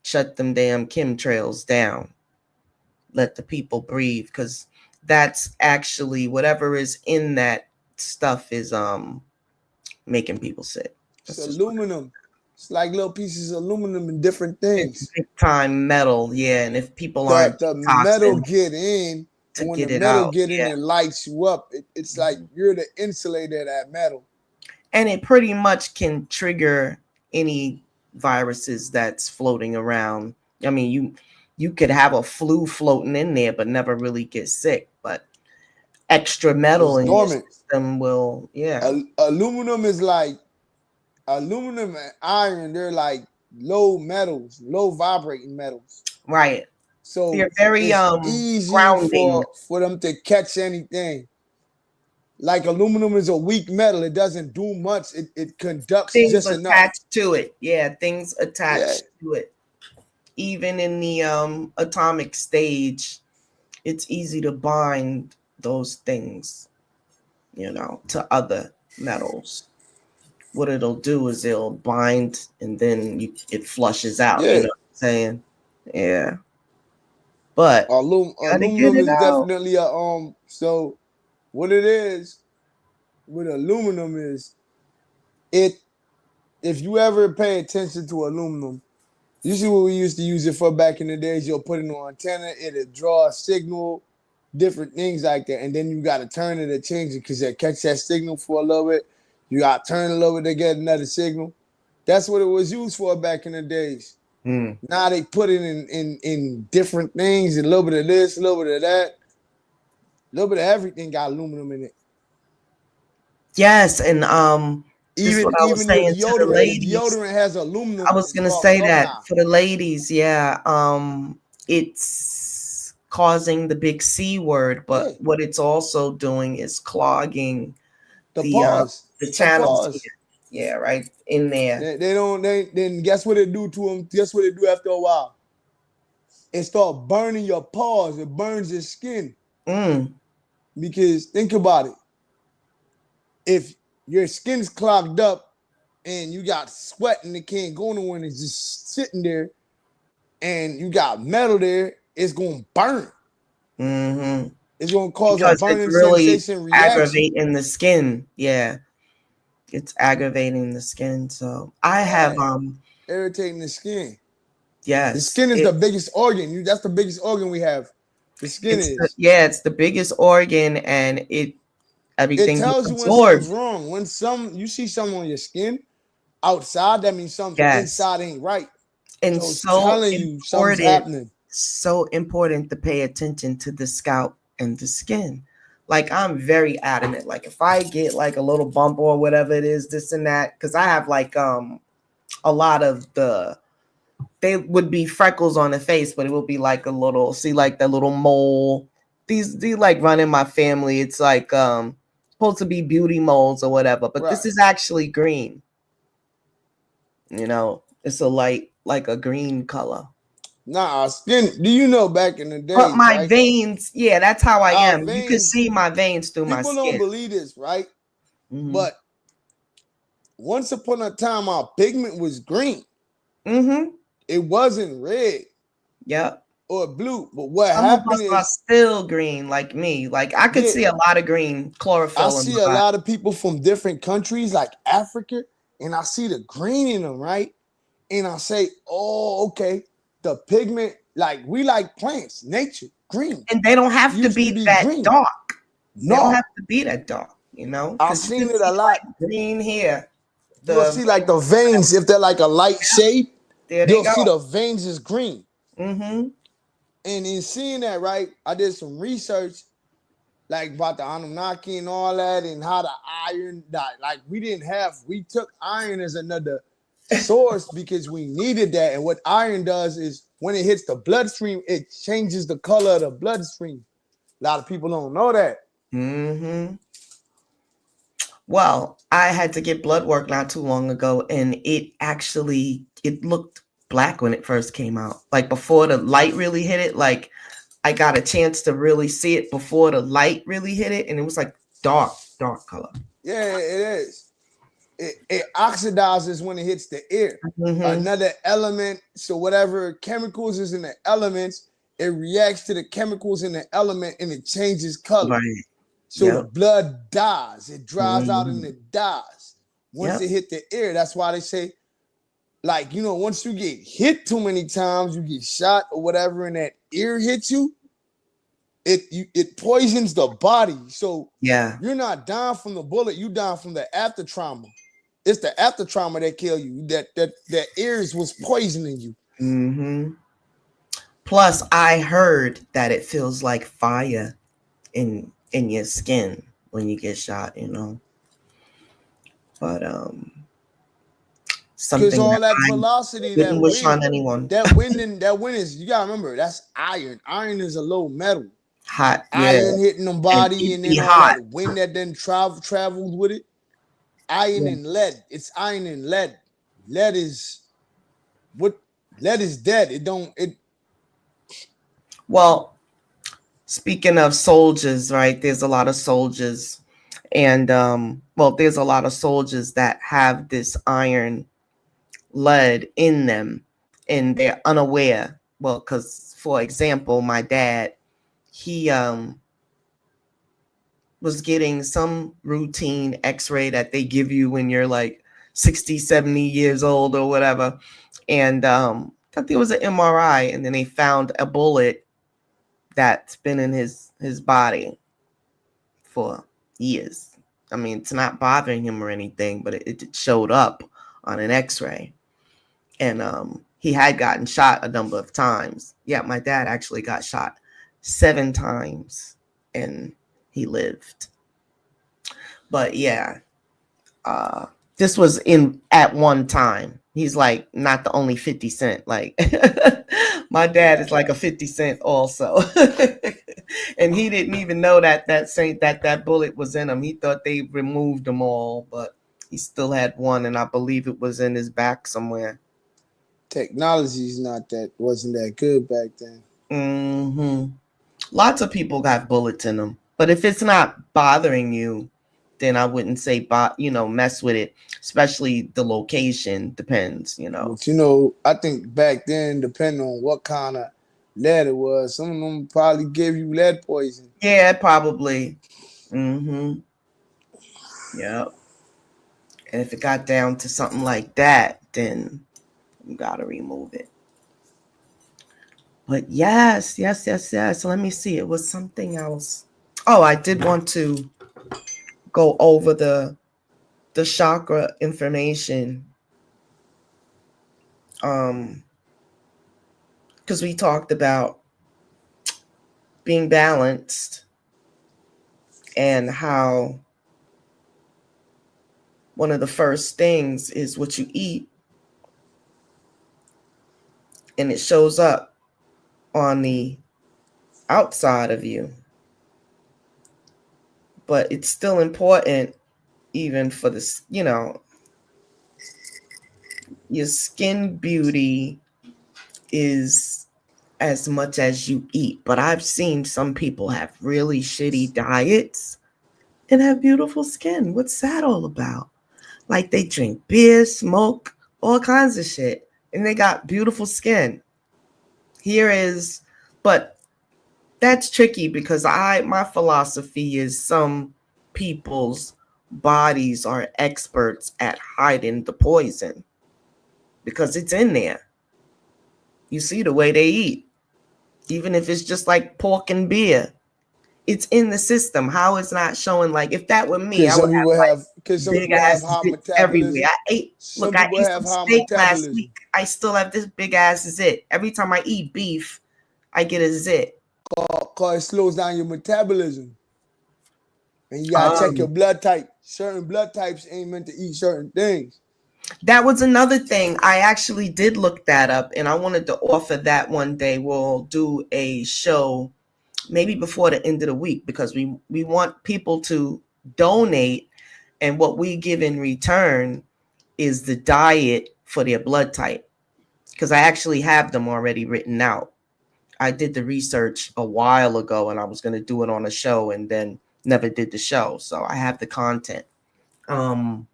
shut them damn chemtrails down. Let the people breathe, because that's actually whatever is in that stuff is making people sick. It's That's just what aluminum. It's like little pieces of aluminum and different it's things. big time metal, yeah. And if people The aren't the metal detoxing get in, to and when the get it metal out, get in, yeah. it lights you up. It's like you're the insulator of that metal. And it pretty much can trigger any viruses that's floating around. I mean, you could have a flu floating in there but never really get sick, but extra It's metal in your dormant. system will, yeah. Aluminum is like aluminum and iron. They're like low metals, low vibrating metals. Right. So They're very it's easy grounding. for them to catch anything. Like aluminum is a weak metal. It doesn't do much. It conducts Things just enough. attached to it. Yeah, things Yeah. attached to it. Even in the atomic stage, it's easy to bind those things, to other metals. What it'll do is it'll bind and then it flushes out. You Yeah. know what I'm saying? Yeah. But gotta get Aluminum it is out. definitely a so what it is with aluminum is it if you ever pay attention to aluminum, you see what we used to use it for back in the days, you'll put it on antenna, it'll draw a signal, different things like that, and then you gotta turn it and change it because it catch that signal for a little bit. You gotta turn a little bit to get another signal. That's what it was used for back in the days. Hmm. Now they put it in different things, a little bit of this, a little bit of that, a little bit of everything got aluminum in it. Yes, and this is what I was Even your saying to the deodorant, the ladies. deodorant has I aluminum was gonna say involved that somehow. for the ladies, yeah. It's causing the big C word, Yeah, but what it's also doing is clogging the the pause, the the channels here. pause. Yeah, right in there. They don't. Then guess what it do to them? Guess what it do after a while? It start burning your paws. It burns your skin. Mm. Because think about it. If your skin's clogged up and you got sweat and it can't go nowhere and it's just sitting there, and you got metal there, it's gonna burn. Mm-hmm. It's gonna cause a Because it's burning really sensation reaction. aggravating the skin. Yeah, it's aggravating the skin. So I have irritating the skin. yes, The skin is the biggest organ. That's the biggest organ we have. The skin is. It's the biggest organ, and everything It tells you when something's wrong. When you see something on your skin outside, that means something inside ain't right. And so it's telling you something's happening. So important to pay attention to the scalp and the skin. Like, I'm very adamant. Like, if I get like a little bump or whatever it is, this and that, because I have like a lot of they would be freckles on the face, but it will be like a little, see, like the little mole. These like run in my family. It's like supposed to be beauty moles or whatever, but this is actually green. You know, it's a light, like a green color. Nah, skin. Do you know back in the day? But my veins, yeah, that's how I am. Veins, you can see my veins through my skin. People don't believe this, right? Mm-hmm. But once upon a time, our pigment was green. Mm-hmm. It wasn't red. Yep. Or blue. But what Some happened of us are still green, like me. Like, I could see a lot of green chlorophyll. I see a lot of people from different countries, like Africa, and I see the green in them, right? And I say, oh, okay. The pigment, like, we like plants, nature, green. And they don't have to be that green. Dark. No. They don't have to be that dark, you know? I've seen it a lot. Like green here. You'll see like the veins, if they're like a light shade, you'll see the veins is green. Mm-hmm. And in seeing that, right, I did some research, like about the Anunnaki and all that, and how the iron, like we took iron as another source because we needed that. And what iron does is when it hits the bloodstream, it changes the color of the bloodstream. A lot of people don't know that. Mm-hmm. Well, I had to get blood work not too long ago, and it looked black when it first came out. Like, before the light really hit it, like, I got a chance to really see it before the light really hit it, and it was like dark color. Yeah, it is. It oxidizes when it hits the air. Mm-hmm. Another element, so whatever chemicals is in the elements, it reacts to the chemicals in the element and it changes color. Right. So the blood dies. It dries out and it dies. Once it hit the air, that's why they say, like, you know, once you get hit too many times, you get shot or whatever, and that ear hits you, it poisons the body. So you're not dying from the bullet, you dying from the after trauma. It's the after trauma that kill you. That ears was poisoning you. Mm-hmm. Plus, I heard that it feels like fire in your skin when you get shot, you know. But something because all that velocity, that wish on anyone. That wind is, you gotta remember, that's iron. Iron is a low metal. Hot iron hitting the body, and then all that wind that then traveled with it. Iron and lead. It's iron and lead. Lead is dead. Well, speaking of soldiers, right? There's a lot of soldiers, and there's a lot of soldiers that have this iron lead in them, and they're unaware. Well, because, for example, my dad, he was getting some routine x-ray that they give you when you're like 60, 70 years old or whatever. And I thought there was an MRI, and then they found a bullet that's been in his body for years. I mean, it's not bothering him or anything, but it showed up on an x-ray. And he had gotten shot a number of times. Yeah, my dad actually got shot 7 times, and he lived. But yeah, this was at one time. He's like not the only 50 Cent. Like, my dad is like a 50 Cent also. And he didn't even know that bullet was in him. He thought they removed them all, but He still had one, and I believe it was in his back somewhere. Technology's wasn't that good back then. Mm-hmm. Lots of people got bullets in them, but if it's not bothering you, then I wouldn't say, mess with it. Especially the location depends. But I think back then, depending on what kind of lead it was, some of them probably gave you lead poison. Yeah, probably. Mm-hmm. Yeah. And if it got down to something like that, then you gotta remove it. But yes. Let me see. It was something else. Oh, I did want to go over the chakra information. Because we talked about being balanced and how one of the first things is what you eat, and it shows up on the outside of you. But it's still important, even for this, your skin beauty is as much as you eat. But I've seen some people have really shitty diets and have beautiful skin. What's that all about? Like they drink beer, smoke, all kinds of shit, and they got beautiful skin. But that's tricky because my philosophy is some people's bodies are experts at hiding the poison because it's in there. You see the way they eat, even if it's just like pork and beer. It's in the system. How it's not showing? Like if that were me, I would have big ass high zits everywhere. I ate some steak last week. I still have this big ass zit. Every time I eat beef, I get a zit. Cause it slows down your metabolism. And you gotta check your blood type. Certain blood types ain't meant to eat certain things. That was another thing. I actually did look that up, and I wanted to offer that one day. We'll do a show maybe before the end of the week because we want people to donate, and what we give in return is the diet for their blood type, because I actually have them already written out. I did the research a while ago, and I was going to do it on a show and then never did the show. So I have the content. And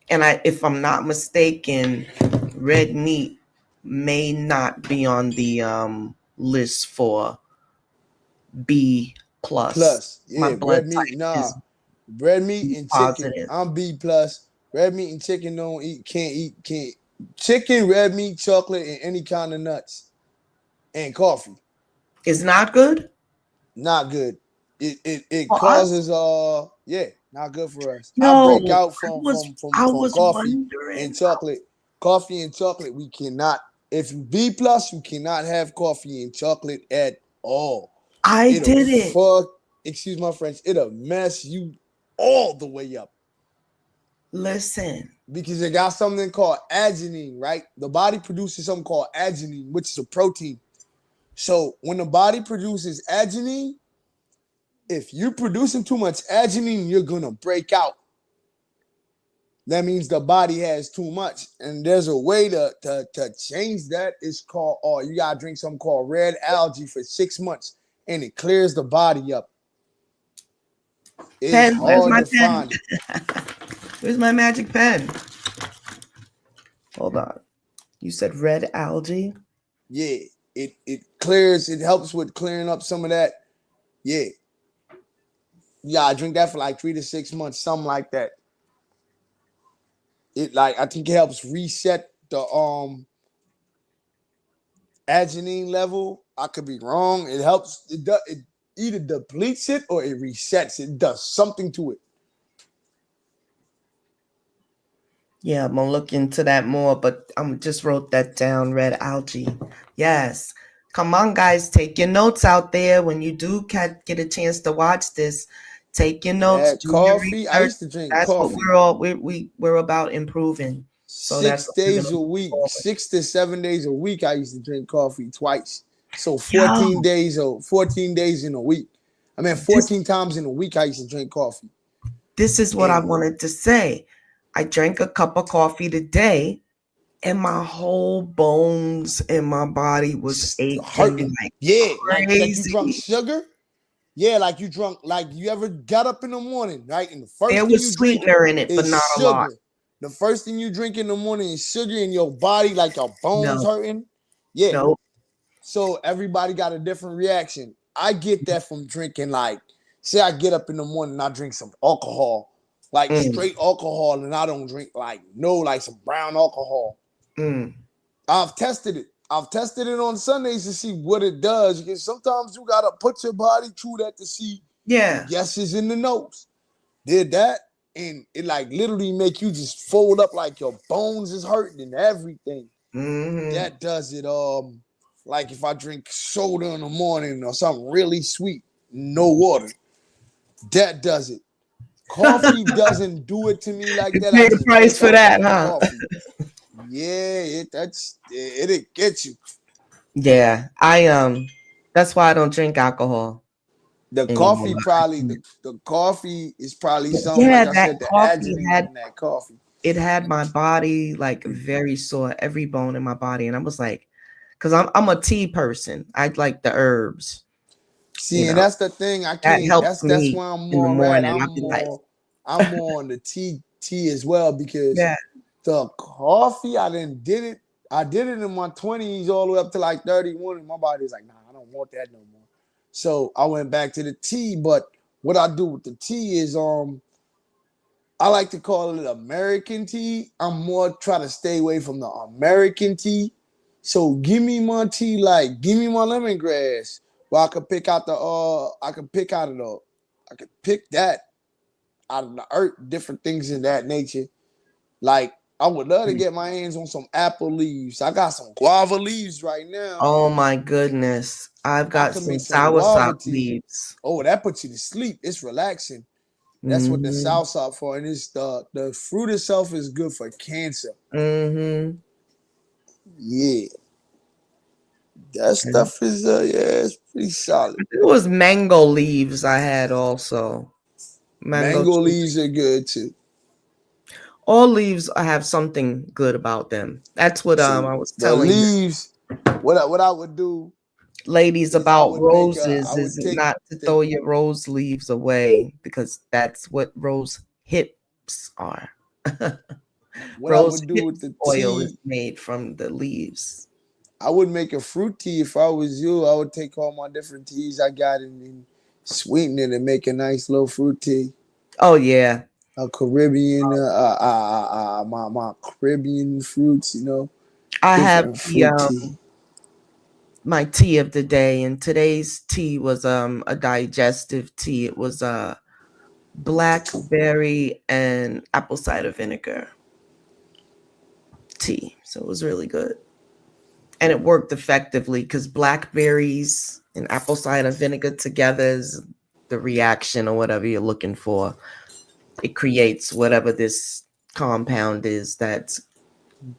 if I'm not mistaken, red meat may not be on the list for B plus. Yeah, my blood red type meat. Nah, red meat and positive. chicken. I'm B plus. Red meat and chicken can't. Chicken, red meat, chocolate, and any kind of nuts, and coffee. Is not good. Not good. It For causes not good for us. No, I break out from coffee and chocolate. Coffee and chocolate, we cannot. If you B plus, you cannot have coffee and chocolate at all. Excuse my French, it'll mess you all the way up. Listen. Because it got something called arginine, right? The body produces something called arginine, which is a protein. So when the body produces arginine, if you're producing too much arginine, you're going to break out. That means the body has too much. And there's a way to change that. It's called, you got to drink something called red algae for 6 months. And it clears the body up. It's hard to find it. Where's my magic pen? Hold on. You said red algae? Yeah. It clears. It helps with clearing up some of that. Yeah. Yeah, I drink that for like 3 to 6 months, something like that. I think it helps reset the arginine level. I could be wrong. It helps. It either depletes it or it resets. It does something to it. Yeah, I'm gonna look into that more, but I just wrote that down. Red algae. Yes. Come on, guys, take your notes out there. When you do get a chance to watch this, take your notes. Do coffee. I used to drink that's coffee. What we're about improving. So 6 days a week, 6 to 7 days a week. I used to drink coffee twice. So 14 days in a week. 14 times in a week I used to drink coffee. this is what I And wanted to say. I drank a cup of coffee today, and my whole bones in my body was aching hurting. like Yeah, like you drunk crazy. sugar. Yeah, like you drunk, like you ever got up in the morning, right? And the first There thing was you drink sweetener in it, but is not a lot. sugar. The first thing you drink in the morning is sugar in your body, like your bones No, hurting. Yeah. no. So everybody got a different reaction. I get that from drinking, like, say I get up in the morning and I drink some alcohol, like Mm, straight alcohol, and I don't drink like some brown alcohol. mm. I've tested it. I've tested it on Sundays to see what it does. Because sometimes you gotta put your body through that to see the Yeah. yeses and the nos. Did that, and it like literally make you just fold up like your bones is hurting and everything. Hmm. That does it. Like if I drink soda in the morning or something really sweet, no water, that does it. Coffee doesn't do it to me like You that. I pay the just price wake for up and that, drink huh? coffee. Yeah, it gets you. Yeah. That's why I don't drink alcohol The anymore. coffee probably the coffee is probably But something yeah, like I that said, the coffee adjutant had in that coffee. it had my body like very sore, every bone in my body. And I was like, because I'm a tea person. I like the herbs, you See, and know. that's the thing. I That can't. helps That's me where I'm in the more at. morning. I'll be like, I'm more on the tea as well because yeah. the coffee I didn't did it. I did it in my 20s all the way up to like 31, and my body's like, nah, I don't want that no more. So I went back to the tea. But what I do with the tea is I like to call it American tea. I'm more trying to stay away from the American tea. So give me my tea, like give me my lemongrass. Well, I could pick out I could pick that out of the earth, different things in that nature. Like I would love to get my hands on some apple leaves. I got some guava leaves right now. Oh my goodness. I've I got could some make some soursop guava tea. leaves. Oh, that puts you to sleep. It's relaxing. That's what the Mm-hmm. soursop for, and it's the fruit itself is good for cancer. Mm-hmm. Yeah, that And stuff is it's pretty solid. it was mango leaves I had also. Mango Mango tea. leaves are good too. All leaves have something good about them. That's what So I was the telling the leaves, what I would do ladies is I about would make I roses would is take not to the throw your rose leaves away because that's what rose hips are. what I Rose would do with hips the oil is tea. made from the leaves. I would make a fruit tea if I was you. I would take all my different teas I got and sweeten it and make a nice little fruit tea. Oh yeah. A Caribbean, my Caribbean fruits, I have different the fruit tea. my tea of the day, and today's tea was a digestive tea. It was blackberry and apple cider vinegar tea. So it was really good. And it worked effectively because blackberries and apple cider vinegar together is the reaction or whatever you're looking for. It creates whatever this compound is that's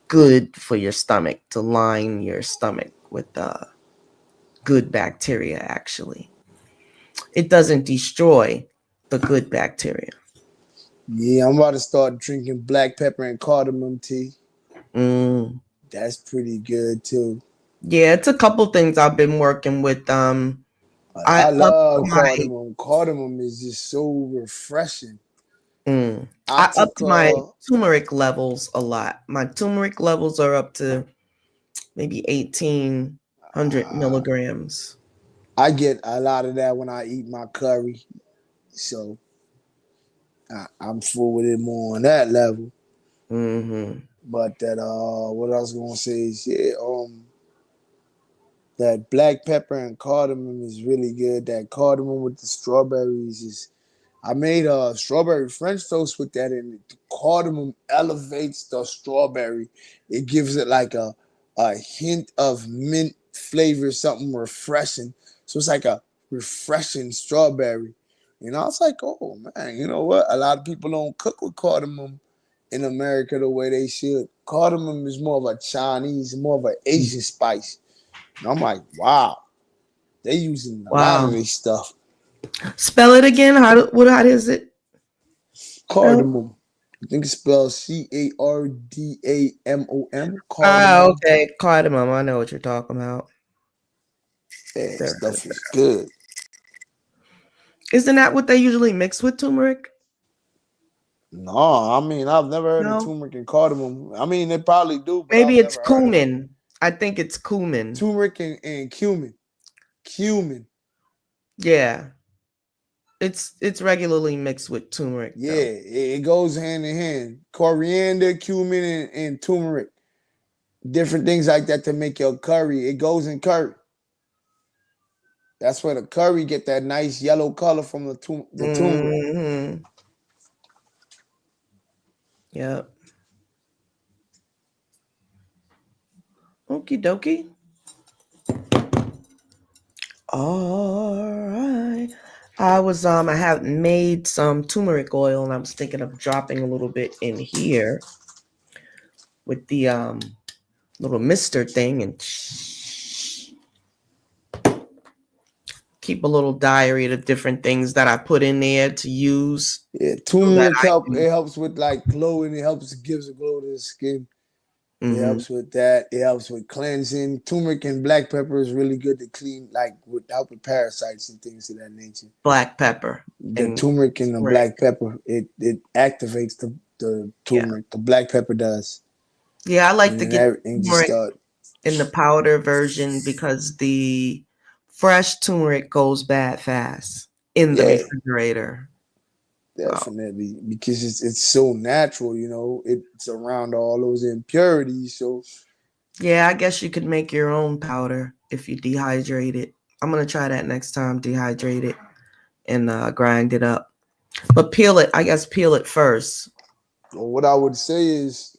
good for your stomach, to line your stomach with good bacteria, actually. It doesn't destroy the good bacteria. Yeah, I'm about to start drinking black pepper and cardamom tea. Mm. That's pretty good too. Yeah, it's a couple things I've been working with. I I upped love my cardamom. Cardamom is just so refreshing. I I took upped my turmeric levels a lot. My turmeric levels are up to maybe 1,800 milligrams. I get a lot of that when I eat my curry. So I'm full with it more on that level. Mm-hmm. But that what I was gonna say is that black pepper and cardamom is really good. That cardamom with the strawberries is I made a strawberry French toast with that, and the cardamom elevates the strawberry. It gives it like a hint of mint flavor, something refreshing. So it's like a refreshing strawberry. And I was like, oh man, you know what? A lot of people don't cook with cardamom in America the way they should. Cardamom is more of a Chinese, more of an Asian spice. And I'm like, wow, they using a lot of Wow. this stuff. Spell it again. How is it? Cardamom. I think it's spelled Cardamom. Ah, Cardamom. okay. Cardamom. I know what you're talking about. Yeah, Very good. stuff is good. Isn't that what they usually mix with turmeric? No, I mean I've never heard of No. turmeric and cardamom. I mean they probably do, but Maybe I've it's never heard of it. cumin. I think it's cumin. Turmeric and cumin. Cumin. Yeah. It's regularly mixed with turmeric Yeah, though. it goes hand in hand. Coriander, cumin, and turmeric. Different things like that to make your curry. It goes in curry. That's where the curry get that nice yellow color from the turmeric. Mm-hmm. Yep. Okie dokie. All right. I have made some turmeric oil and I was thinking of dropping a little bit in here with the little mister thing and keep a little diary of the different things that I put in there to use. Yeah, So that turmeric it helps with like glowing. It gives a glow to the skin. It Mhm. helps with that. It helps with cleansing. Turmeric and black pepper is really good to clean, like with help with parasites and things of that nature. Black pepper. The And turmeric and the turmeric. black pepper, it activates the turmeric. The black pepper does. Yeah, I like to get And just turmeric in the powder version because the fresh turmeric goes bad fast in the refrigerator. definitely, because it's so natural, it's around all those impurities. So Yeah, I guess you could make your own powder if you dehydrate it. I'm gonna try that next time. Dehydrate it and grind it up, but peel it. I guess peel it first. what I would say is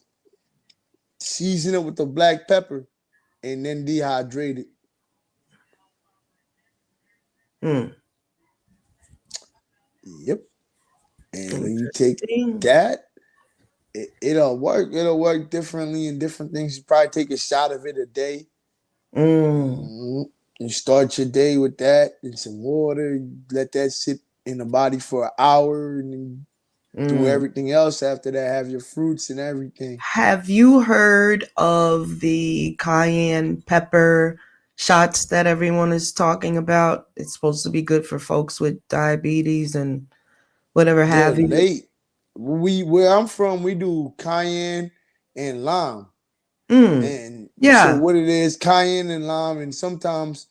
season it with the black pepper and then dehydrate it. Hmm. Yep. And when you take that, it'll work. It'll work differently in different things. You probably take a shot of it a day. You start your day with that and some water. You let that sit in the body for an hour and then do everything else after that. Have your fruits and everything. Have you heard of the cayenne pepper shots that everyone is talking about? It's supposed to be good for folks with diabetes and whatever have you. Where I'm from, we do cayenne and lime. And so Yeah. what it is, cayenne and lime, and sometimes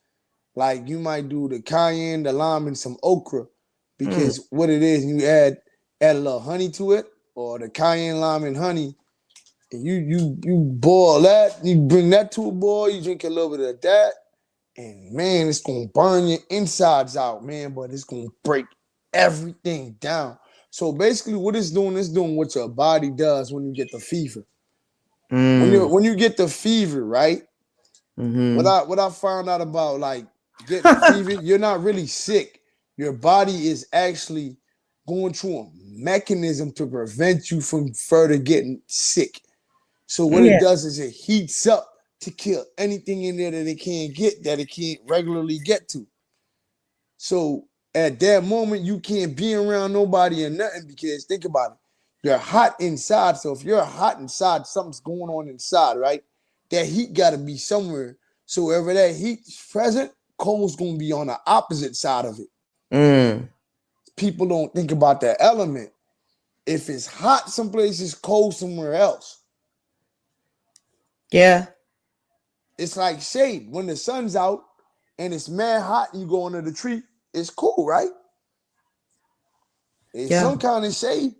like you might do the cayenne, the lime, and some okra, because what it is, you add a little honey to it, or the cayenne, lime, and honey, and you boil that, you bring that to a boil, you drink a little bit of that, and man, it's gonna burn your insides out, man, but it's gonna break everything down. So basically, what it's doing what your body does when you get the fever. When you get the fever, right? What I found out about like getting the fever, you're not really sick. Your body is actually going through a mechanism to prevent you from further getting sick. So what it does is it heats up to kill anything in there that it can't get, that it can't regularly get to. So at that moment, you can't be around nobody or nothing, because think about it. You're hot inside. So if you're hot inside, something's going on inside, right? That heat got to be somewhere. So wherever that heat's present, cold's going to be on the opposite side of it. People don't think about that element. If it's hot someplace, it's cold somewhere else. Yeah. It's like shade. When the sun's out and it's mad hot and you go under the tree, it's cool, right? It's some kind of shade.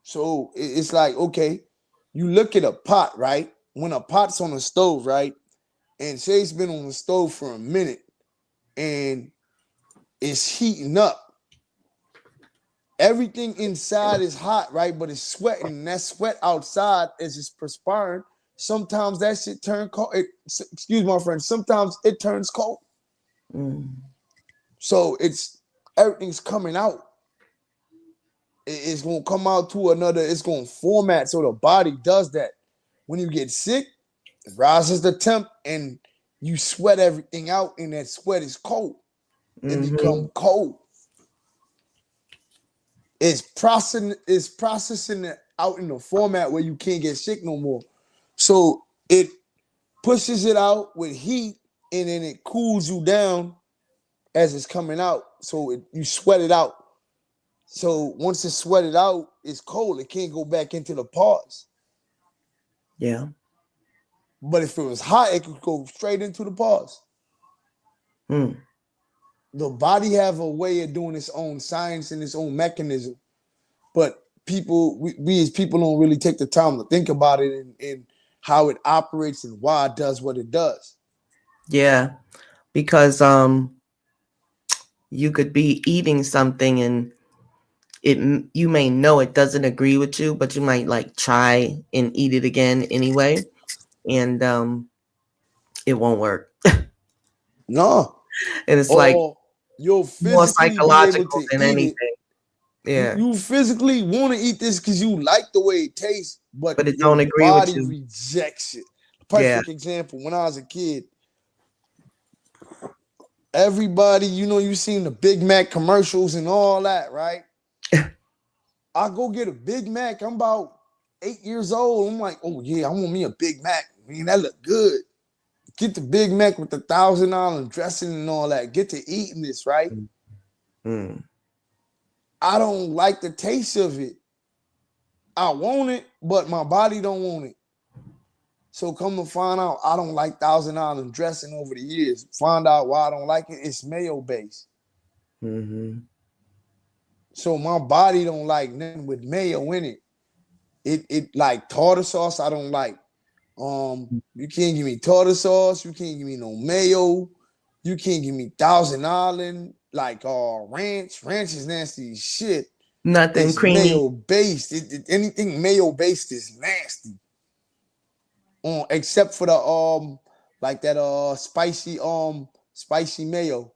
So it's like, okay, you look at a pot, right? When a pot's on the stove, right? And say it's been on the stove for a minute and it's heating up. Everything inside is hot, right? But it's sweating. And that sweat outside as it's perspiring. Sometimes that shit turn cold. Excuse my friend. Sometimes it turns cold. So everything's coming out. It's going to come out to another, it's going to format. So the body does that. When you get sick, it rises the temp and you sweat everything out, and that sweat is cold. It becomes cold. processing it out in a format where you can't get sick no more. So it pushes it out with heat, and then it cools you down as it's coming out. So you sweat it out. So once it's sweated out, it's cold. It can't go back into the parts. Yeah. But if it was hot, it could go straight into the parts. Mm. The body have a way of doing its own science and its own mechanism. But we as people don't really take the time to think about it and how it operates and why it does what it does. Yeah. Because you could be eating something and you may know it doesn't agree with you, but you might like try and eat it again anyway, and it won't work. No. And it's like Or you'll more physically be able psychological to than eat it. anything. Yeah. You physically want to eat this because you like the way it tastes, but But it your don't agree with body you. rejects it. Yeah. Perfect example. When I was a kid, everybody, you seen the Big Mac commercials and all that, right? I go get a Big Mac. I'm about 8 years old. I'm like, oh yeah, I want me a Big Mac. Man, that look good. Get the Big Mac with the $1,000 dressing and all that. Get to eating this, right? Mm. I don't like the taste of it. I want it, but my body don't want it. So come to find out, I don't like $1,000 dressing over the years. Find out why I don't like it. It's mayo based. Mm-hmm. So my body don't like nothing with mayo in it. It like tartar sauce, I don't like. You can't give me tartar sauce. You can't give me no mayo. You can't give me Thousand Island. Like ranch. Ranch is nasty as shit. Nothing It's creamy. mayo based. Anything mayo based is nasty. Except for the like that spicy mayo.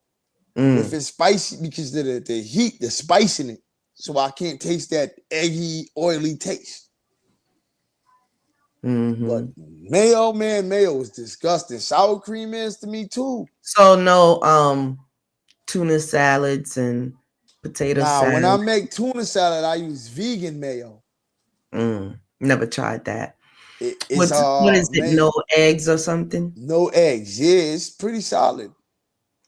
If it's spicy, because the heat, the spice in it, so I can't taste that eggy, oily taste. Mm-hmm. But mayo, man, mayo is disgusting. Sour cream is to me too. So no tuna salads and potato Now, when I salad. make tuna salad, I use vegan mayo. Never tried that. It's What is it? made No eggs or something? no eggs. Yeah, it's pretty solid.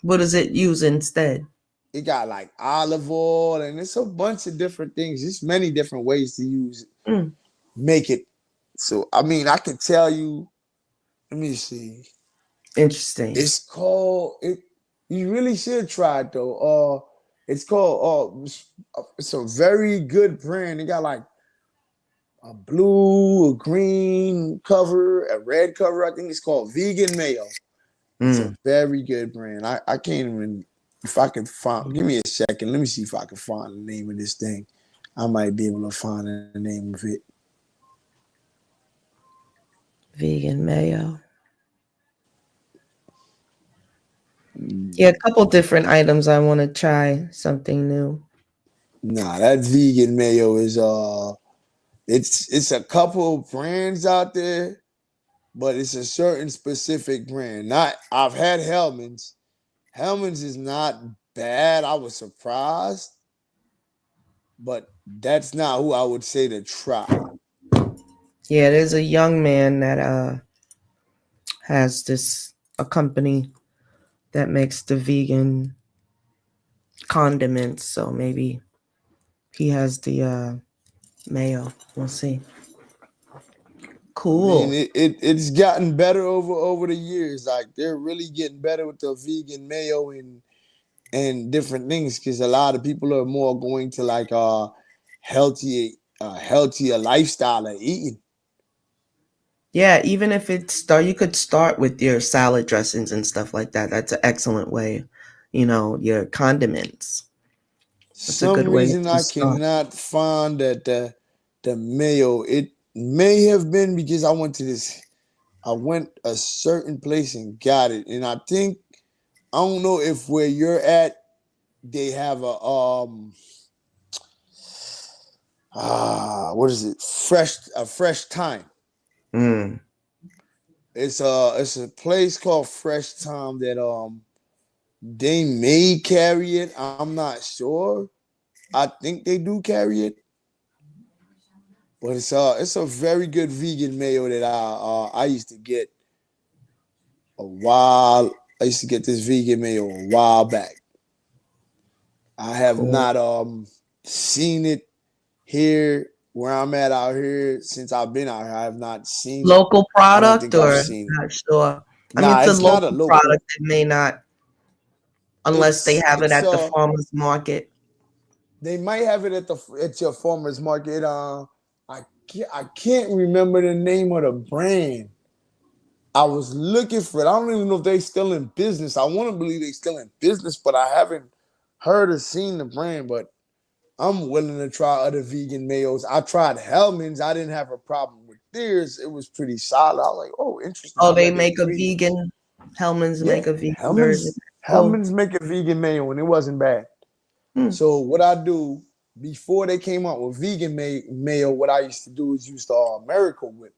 What does it use instead? It got like olive oil and it's a bunch of different things. There's many different ways to use it, make it. So I mean, I can tell you. Let me see. Interesting. It's called it. You really should try it though. It's called. It's a very good brand. It got like a blue, a green cover, a red cover. I think it's called Vegan Mayo. It's a very good brand. I can't even. If I can find, give me a second. Let me see if I can find the name of this thing. I might be able to find the name of it. Vegan mayo. Yeah, a couple different items. I want to try something new. Nah, that vegan mayo is it's a couple of brands out there, but it's a certain specific brand. I've had Hellman's. Hellman's is not bad. I was surprised, but that's not who I would say to try. Yeah, there's a young man that has a company that makes the vegan condiments. So maybe he has the mayo. We'll see. Cool. I mean, it's gotten better over the years. Like they're really getting better with the vegan mayo and different things because a lot of people are more going to like healthier lifestyle of eating. Yeah, even if you could start with your salad dressings and stuff like that. That's an excellent way. Your condiments. That's a good Some way reason to I start. cannot find that the mayo. It may have been because I went a certain place and got it, and I don't know if where you're at they have what is it? Fresh time. It's a place called Fresh Time that they may carry it. I'm not sure, I think they do carry it, but it's a very good vegan mayo that I used to get a while. I used to get this vegan mayo a while back. I have Cool. not seen it here where I'm at out here since I've been out here. I have not seen it. Local I don't product think I've or seen it. not sure. I mean, Nah, it's a it's not a local local. product. It may not, unless they have it It's at the farmer's market. They might have it at your farmer's market. I can't remember the name of the brand. I was looking for it. I don't even know if they still in business. I want to believe they still in business, but I haven't heard or seen the brand. But I'm willing to try other vegan mayos. I tried Hellman's. I didn't have a problem with theirs. It was pretty solid. I was like, oh, interesting. Oh, I they read the make a ingredients. vegan. Hellman's Yeah, make a vegan version. Cool. Hellman's make a vegan mayo, and it wasn't bad. Hmm. So what I do before they came out with vegan mayo, what I used to do is use the Miracle Whip.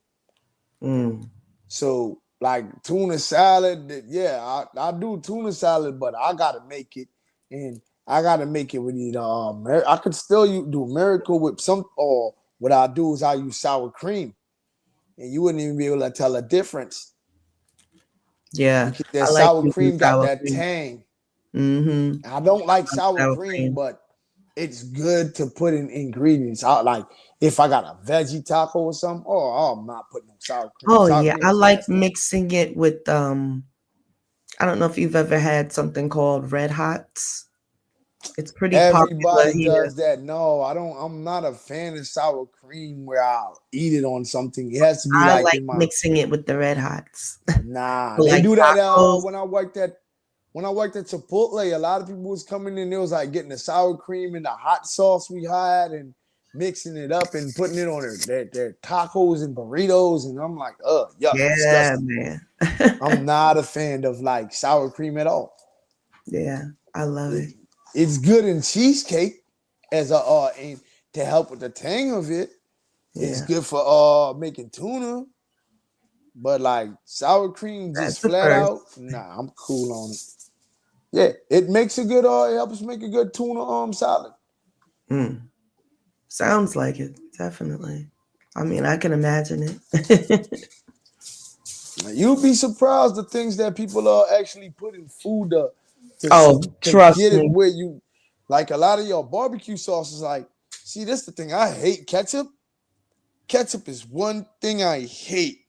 Mm. So like tuna salad, yeah, I do tuna salad, but I gotta make it, and I gotta make it with either I could still do Miracle Whip. Or what I do is I use sour cream, and you wouldn't even be able to tell a difference Yeah, because that I like sour using cream got sour that cream. tang. Mm-hmm. I don't like sour Sour cream, cream. but it's good to put in ingredients. Like if I got a veggie taco or something, I'm not putting no sour cream. Oh Sour yeah, cream I is like nasty. mixing it with I don't know if you've ever had something called Red Hots. It's pretty popular Everybody here. does that. No, I don't. I'm not a fan of sour cream where I'll eat it on something. It has to be I like like in my. mixing it with the Red Hots. Nah, For they like do that. tacos. When I worked at Chipotle, a lot of people was coming in. It was like getting the sour cream and the hot sauce we had and mixing it up and putting it on their tacos and burritos. And I'm like, yuck, Yeah, disgusting. man. I'm not a fan of like sour cream at all. Yeah, I love it. It's good in cheesecake as and to help with the tang of it. It's Yeah, good for making tuna. But like sour cream that's just the flat first. out, nah, I'm cool on it. Yeah, it makes a good it helps make a good tuna salad. Mm. Sounds like it, definitely. I mean, I can imagine it. You'll be surprised the things that people are actually putting food Oh, to trust get it me. where you like a lot of your barbecue sauces. Like, see, that's the thing. I hate ketchup. Ketchup is one thing I hate,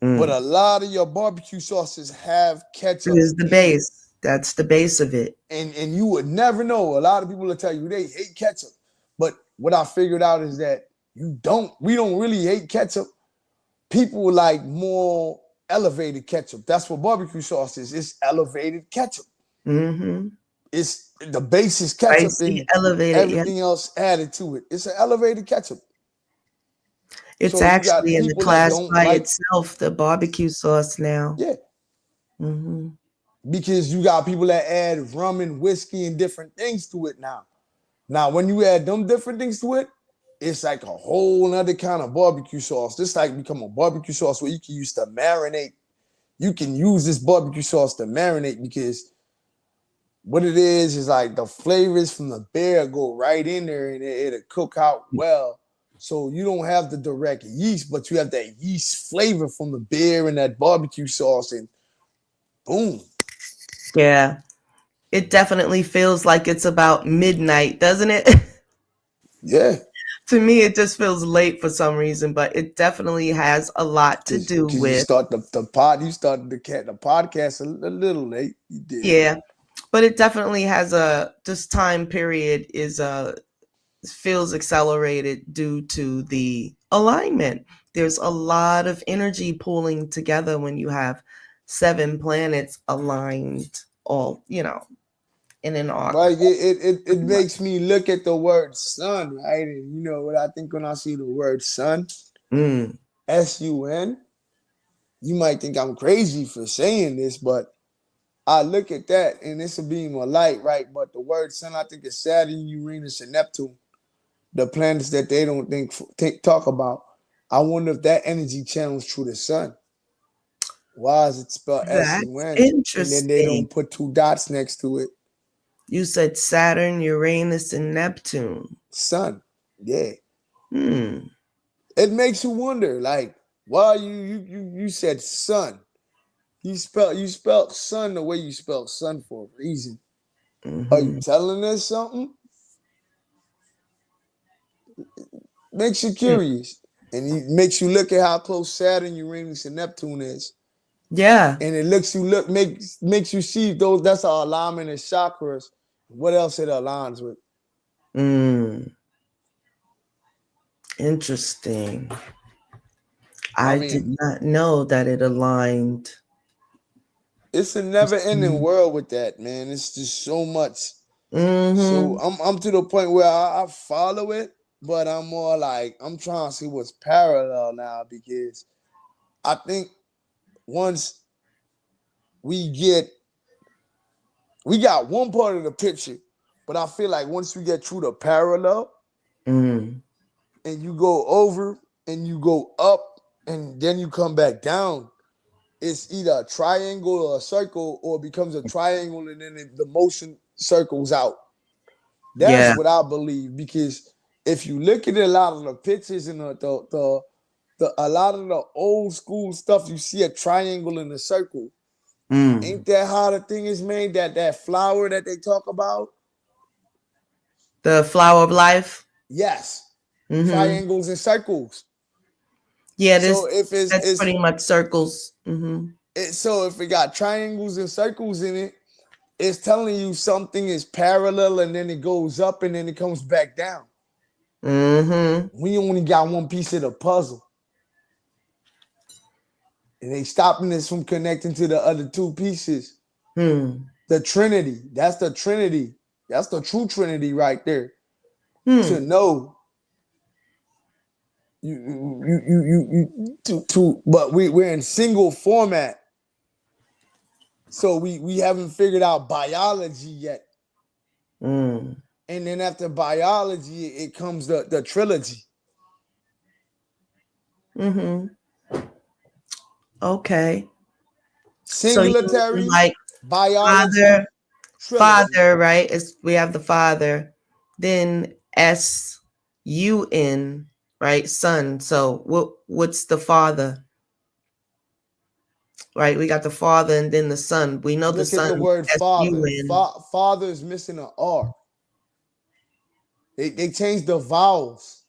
but Mm. a lot of your barbecue sauces have It ketchup is the in it. base. That's the base of it. And you would never know. A lot of people will tell you they hate ketchup. But what I figured out is that we don't really hate ketchup. People like more elevated ketchup. That's what barbecue sauce is. It's elevated ketchup. Mm-hmm. It's the base is ketchup Spicy, and elevated. Yeah, everything else added to it. It's an elevated ketchup. it's So you got actually in the people that class don't by like, itself. The barbecue sauce now. yeah, Mm-hmm. because you got people that add rum and whiskey and different things to it now. Now, when you add them different things to it, it's like a whole other kind of barbecue sauce. This like become a barbecue sauce where you can use to marinate. You can use this barbecue sauce to marinate because what it is like the flavors from the bear go right in there and it'll cook out well. So you don't have the direct yeast, but you have that yeast flavor from the beer and that barbecue sauce, and boom. Yeah, it definitely feels like it's about midnight, doesn't it? Yeah. To me, it just feels late for some reason, but it definitely has a lot to do Cause you with, start you started the podcast a little late. You did. yeah, but it definitely has this time period is feels accelerated due to the alignment. There's a lot of energy pooling together when you have 7 planets aligned all, in an arc. Like it makes me look at the word sun, right? And you know what I think when I see the word sun, Mm. sun. You might think I'm crazy for saying this, but I look at that and it's a beam of light, right? But the word sun, I think, is Saturn, Uranus, and Neptune, the planets that they don't talk about. I wonder if that energy channels through the sun. Why is it spelled That's sun? And then they interesting. don't put 2 dots next to it. You said Saturn, Uranus, and Neptune. Sun. Yeah. Hmm. It makes you wonder, like, why you said sun. You spelled sun the way you spelled sun for a reason. Are you Mm-hmm. telling us something? Makes you curious. And it makes you look at how close Saturn, Uranus, and Neptune is. Yeah. And it makes you see those, that's our alignment of chakras. What else it aligns with? Mm. Interesting. I I did mean, not know that it aligned. it's a never-ending world with that, man. It's just so much. So Mm-hmm. I'm to the point where I follow it, but I'm more like I'm trying to see what's parallel now, because I think once we got one part of the picture, but I feel like once we get through the parallel Mm. and you go over and you go up and then you come back down, it's either a triangle or a circle, or it becomes a triangle and then the motion circles out. That's Yeah. what I believe, because if you look at a lot of the pictures and a lot of the old school stuff, you see a triangle and a circle. Mm. Ain't that how the thing is made? That flower that they talk about? The flower of life. Yes. Mm-hmm. Triangles and circles. Yeah, So if that's pretty much circles. Mm-hmm. so if it got triangles and circles in it, it's telling you something is parallel and then it goes up and then it comes back down. Mm-hmm. We only got one piece of the puzzle. And they stopping us from connecting to the other two pieces. Hmm. The Trinity. That's the Trinity. That's the true Trinity right there. To Hmm. know but we're in single format. So we haven't figured out biology yet. Mm. And then after biology, it comes the trilogy. Mm-hmm. Okay. So you Singularity, like biology, father, trilogy. right? We have the father, then SUN, right? Son. So what's the father? Right? We got the father and then the son. We know the Look at son the word father. SUN. Father is missing an R. They changed the vowels.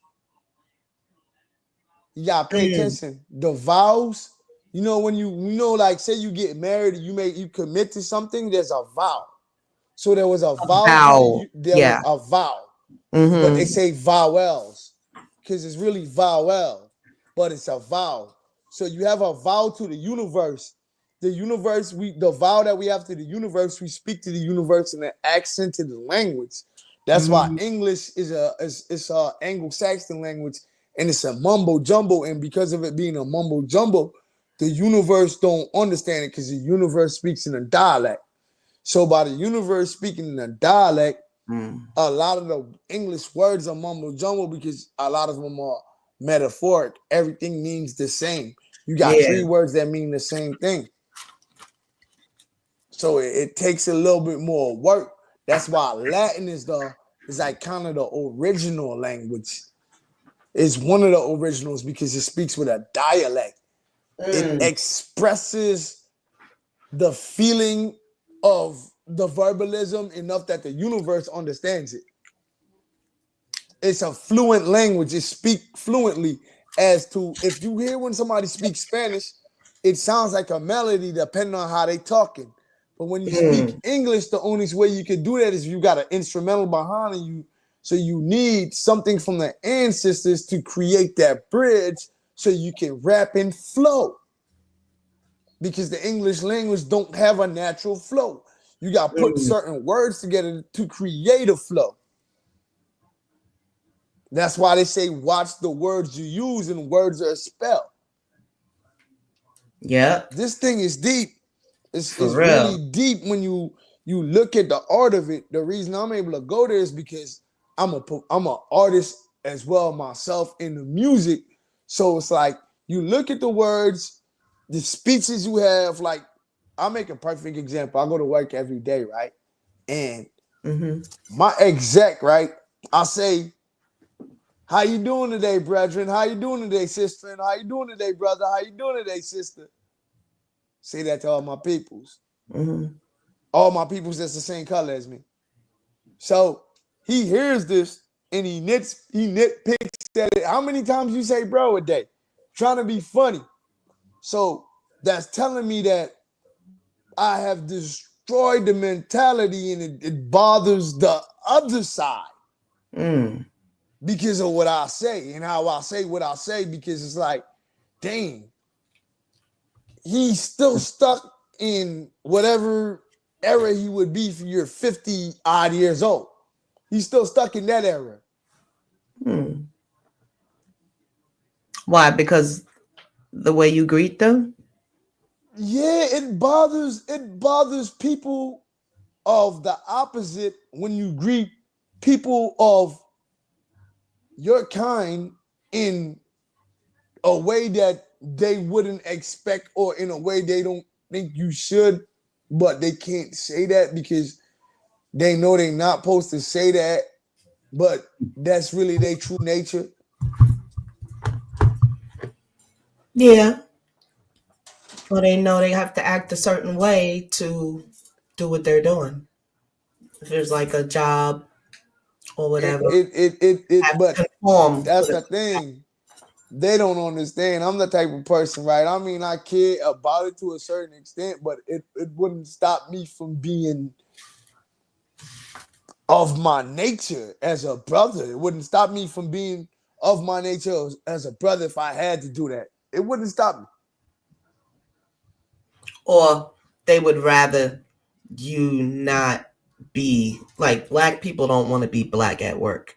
You gotta pay Mm. attention. The vowels, when like say you get married, you commit to something, there's a vow. So there was a vow Vowel. there was Yeah. a vow, but they Mm-hmm. say vowels because it's really vowel, but it's a vow. So you have a vow to the universe. The vow that we have to the universe, we speak to the universe in an accented language. That's why Mm-hmm. English is a Anglo-Saxon language, and it's a mumbo jumbo. And because of it being a mumbo jumbo, the universe don't understand it because the universe speaks in a dialect. So by the universe speaking in a dialect, Mm. a lot of the English words are mumbo jumbo because a lot of them are metaphoric. Everything means the same. You got Yeah. three words that mean the same thing. So it takes a little bit more work. That's why Latin is like kind of the original language. It's one of the originals because it speaks with a dialect. It Mm. expresses the feeling of the verbalism enough that the universe understands it. It's a fluent language. It speaks fluently. As to if you hear when somebody speaks Spanish, it sounds like a melody depending on how they talking. But when you speak Mm. English, the only way you can do that is you got an instrumental behind you. So you need something from the ancestors to create that bridge so you can rap and flow. Because the English language don't have a natural flow. You got to put Mm. certain words together to create a flow. That's why they say watch the words you use and words are spelled. Yep. This thing is deep. For It's real. really deep when you look at the art of it. The reason I'm able to go there is because I'm an artist as well myself in the music. So it's like you look at the words, the speeches you have. Like I'll make a perfect example. I go to work every day, right? And My exec, right? I say, how you doing today, brethren? How you doing today, sister? And how you doing today, brother? How you doing today, sister? Say that to all my peoples. All my peoples that's the same color as me. So he hears this and he nitpicks at it. How many times you say bro a day? Trying to be funny. So that's telling me that I have destroyed the mentality and it bothers the other side because of what I say and how I say what I say, because it's like, dang, he's still stuck in whatever era he would be for you're 50 odd years old. He's still stuck in that era. Why? Because the way you greet them? Yeah, it bothers people of the opposite when you greet people of your kind in a way that they wouldn't expect, or in a way they don't think you should, but they can't say that because they know they're not supposed to say that, but that's really their true nature. Yeah. Well, they know they have to act a certain way to do what they're doing. If there's like a job or whatever, But conform. that's the thing. They don't understand. I'm the type of person, right? I mean, I care about it to a certain extent, but it wouldn't stop me from being of my nature as a brother. It wouldn't stop me from being of my nature as a brother if I had to do that. It wouldn't stop me. Or they would rather you not be like, black people don't want to be black at work.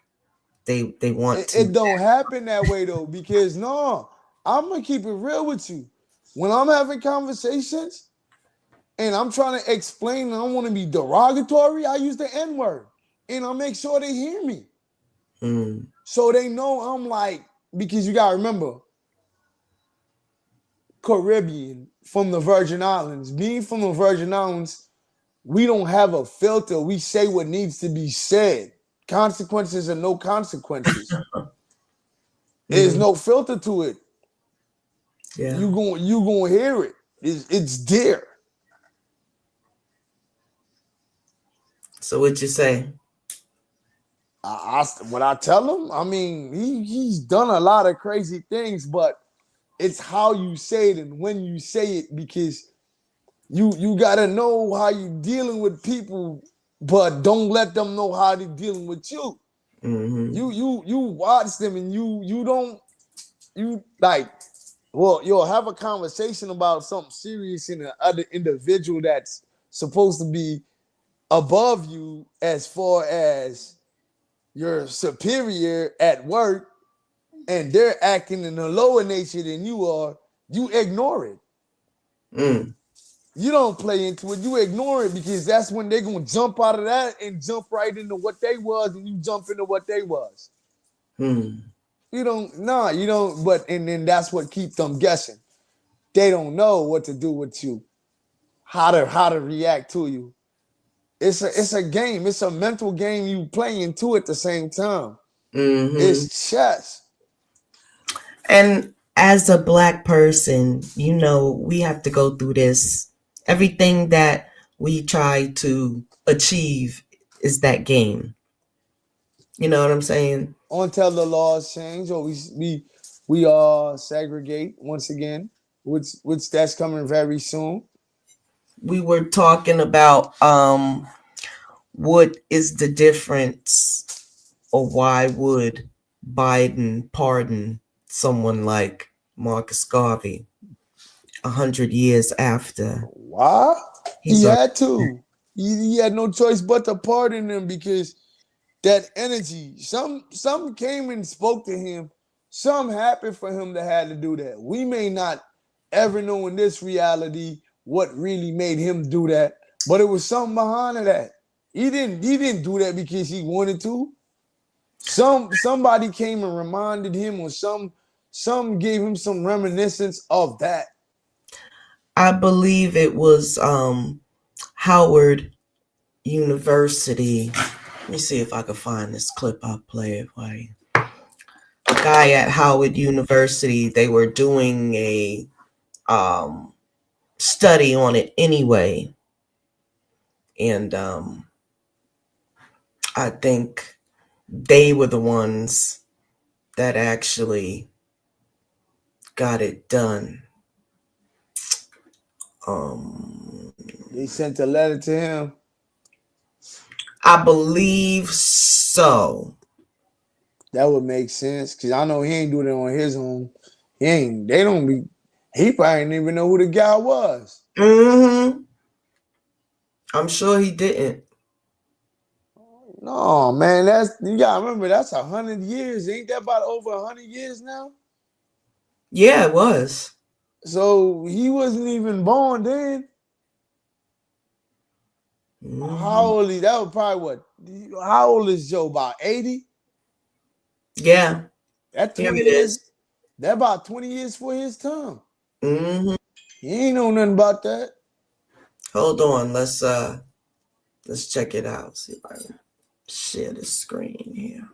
They want to. It don't happen that way though, because no, I'm gonna keep it real with you. When I'm having conversations and I'm trying to explain, and I don't want to be derogatory, I use the N-word, and I make sure they hear me. So they know I'm like, because you gotta remember, Caribbean, from the Virgin Islands. Being from the Virgin Islands, we don't have a filter. We say what needs to be said. Consequences or no consequences. There's no filter to it. Yeah. You gonna hear it. It's there. So what you say? What I tell him, I mean, he's done a lot of crazy things, but it's how you say it and when you say it, because you gotta know how you're dealing with people, but don't let them know how they're dealing with you. You watch them and you like, well, you'll have a conversation about something serious in the other individual that's supposed to be above you as far as your superior at work, and they're acting in a lower nature than you are, you ignore it. You don't play into it. You ignore it, because that's when they're going to jump out of that and jump right into what they was, and you jump into what they was. You don't, but, and then that's what keeps them guessing. They don't know what to do with you, how to react to you. It's a game. It's a mental game you playing too at the same time. It's chess. And as a black person, we have to go through this. Everything that we try to achieve is that game. You know what I'm saying? Until the laws change, or we all segregate once again, which that's coming very soon. We were talking about what is the difference, or why would Biden pardon someone like Marcus Garvey 100 years after? Why? He had to. He had no choice but to pardon him, because that energy, some came and spoke to him. Some happened for him to have to do that. We may not ever know in this reality what really made him do that, but it was something behind that. He didn't do that because he wanted to. Somebody came and reminded him, or some gave him some reminiscence of that. I believe it was Howard University. Let me see if I can find this clip. I'll play it for you. A guy at Howard University, they were doing a study on it anyway. And I think they were the ones that actually got it done. They sent a letter to him. I believe so. That would make sense, because I know he ain't doing it on his own. He probably didn't even know who the guy was. Mm-hmm. I'm sure he didn't. No, man, you gotta remember, that's 100 years. Ain't that about over 100 years now? Yeah, it was. So he wasn't even born then. Mm-hmm. How old is that? Was probably what? How old is Joe? About 80? Yeah. That 20 years. That about 20 years for his term. Mm-hmm. He ain't know nothing about that. Hold on, let's check it out. See if I can share the screen here.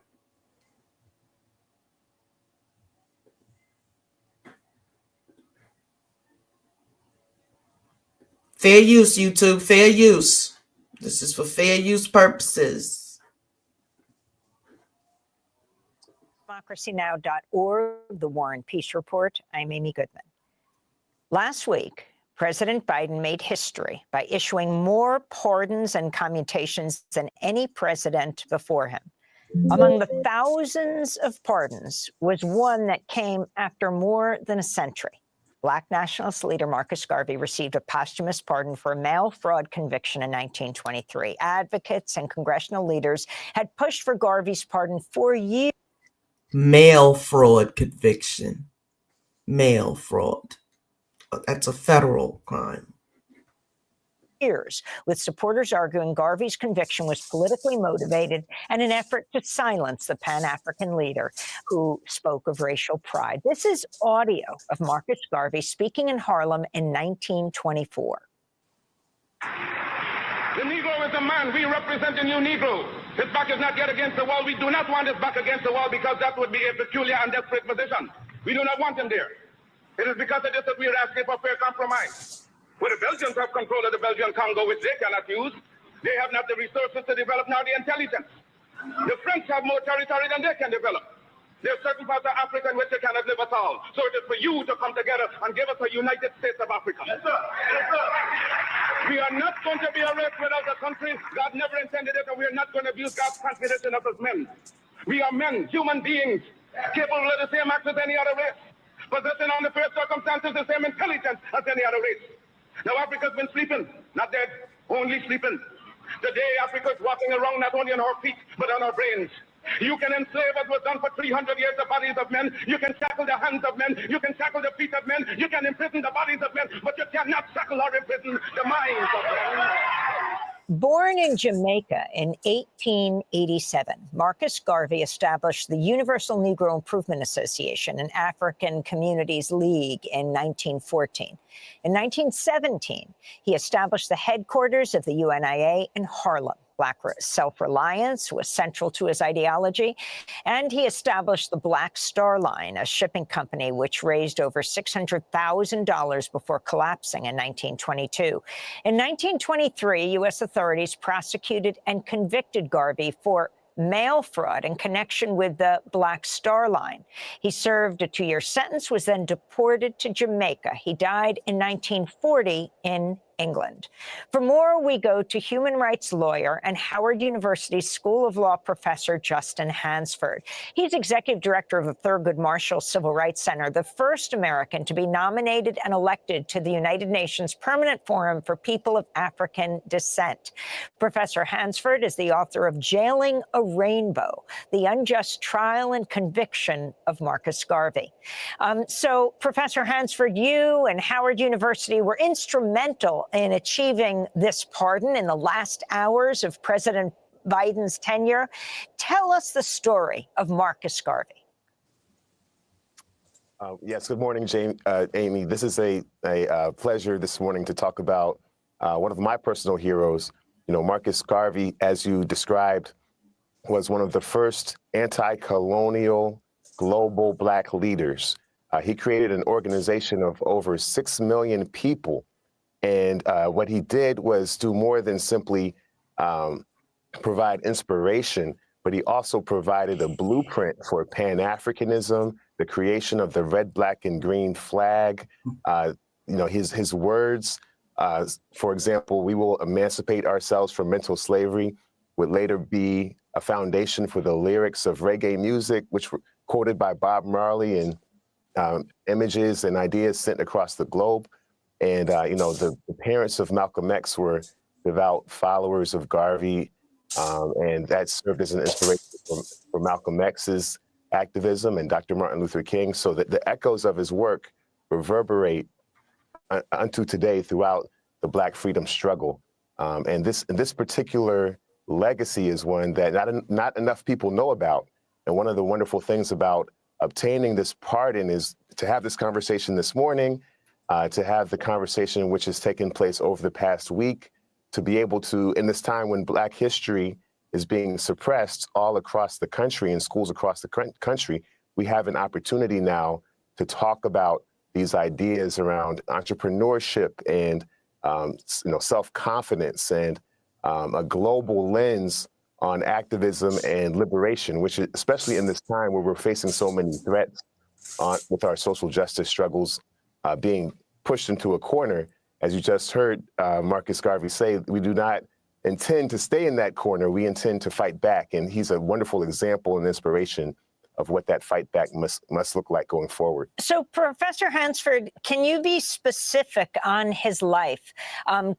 Fair use, YouTube. Fair use. This is for fair use purposes. democracynow.org, the War and Peace Report. I'm Amy Goodman. Last week, President Biden made history by issuing more pardons and commutations than any president before him. Among the thousands of pardons was one that came after more than a century. Black nationalist leader Marcus Garvey received a posthumous pardon for a mail fraud conviction in 1923. Advocates and congressional leaders had pushed for Garvey's pardon for years. Mail fraud conviction. Mail fraud. That's a federal crime. With supporters arguing Garvey's conviction was politically motivated and an effort to silence the Pan-African leader who spoke of racial pride. This is audio of Marcus Garvey speaking in Harlem in 1924. The Negro is a man. We represent the new Negro. His back is not yet against the wall. We do not want his back against the wall because that would be a peculiar and desperate position. We do not want him there. It is because of this that we are asking for fair compromise. Where the Belgians have control of the Belgian Congo, which they cannot use, they have not the resources to develop nor the intelligence. The French have more territory than they can develop. There are certain parts of Africa in which they cannot live at all. So it is for you to come together and give us a United States of Africa. Yes, sir. Yes, sir. We are not going to be a race without a country. God never intended it, and we are not going to abuse God's confidence in us as men. We are men, human beings, capable of the same acts as any other race, possessing on the fair circumstances the same intelligence as any other race. Now Africa's been sleeping, not dead, only sleeping. Today Africa's walking around not only on her feet, but on her brains. You can enslave, as was done for 300 years, the bodies of men. You can shackle the hands of men. You can shackle the feet of men. You can imprison the bodies of men, but you cannot shackle or imprison the minds of men. Born in Jamaica in 1887, Marcus Garvey established the Universal Negro Improvement Association and African Communities League in 1914. In 1917, he established the headquarters of the UNIA in Harlem. Black self-reliance was central to his ideology, and he established the Black Star Line, a shipping company which raised over $600,000 before collapsing in 1922. In 1923, U.S. authorities prosecuted and convicted Garvey for mail fraud in connection with the Black Star Line. He served a 2-year sentence, was then deported to Jamaica. He died in 1940 in England. For more, we go to human rights lawyer and Howard University School of Law professor Justin Hansford. He's executive director of the Thurgood Marshall Civil Rights Center, the first American to be nominated and elected to the United Nations Permanent Forum for People of African Descent. Professor Hansford is the author of Jailing a Rainbow, The Unjust Trial and Conviction of Marcus Garvey. So, Professor Hansford, you and Howard University were instrumental in achieving this pardon in the last hours of President Biden's tenure. Tell us the story of Marcus Garvey. Yes, good morning, Amy. This is a pleasure this morning to talk about one of my personal heroes, Marcus Garvey, as you described, was one of the first anti-colonial global Black leaders. He created an organization of over 6 million people. And what he did was do more than simply provide inspiration, but he also provided a blueprint for Pan-Africanism, the creation of the red, black, and green flag. His words, for example, "We will emancipate ourselves from mental slavery," would later be a foundation for the lyrics of reggae music, which were quoted by Bob Marley, and images and ideas sent across the globe. And, the parents of Malcolm X were devout followers of Garvey, and that served as an inspiration for Malcolm X's activism and Dr. Martin Luther King. So that the echoes of his work reverberate unto today throughout the Black freedom struggle. And this particular legacy is one that not enough people know about. And one of the wonderful things about obtaining this pardon is to have this conversation this morning, to have the conversation which has taken place over the past week, to be able to, in this time when Black history is being suppressed all across the country, in schools across the country, we have an opportunity now to talk about these ideas around entrepreneurship and self-confidence and a global lens on activism and liberation, which is, especially in this time where we're facing so many threats with our social justice struggles being pushed into a corner. As you just heard Marcus Garvey say, we do not intend to stay in that corner. We intend to fight back. And he's a wonderful example and inspiration of what that fight back must look like going forward. So, Professor Hansford, can you be specific on his life?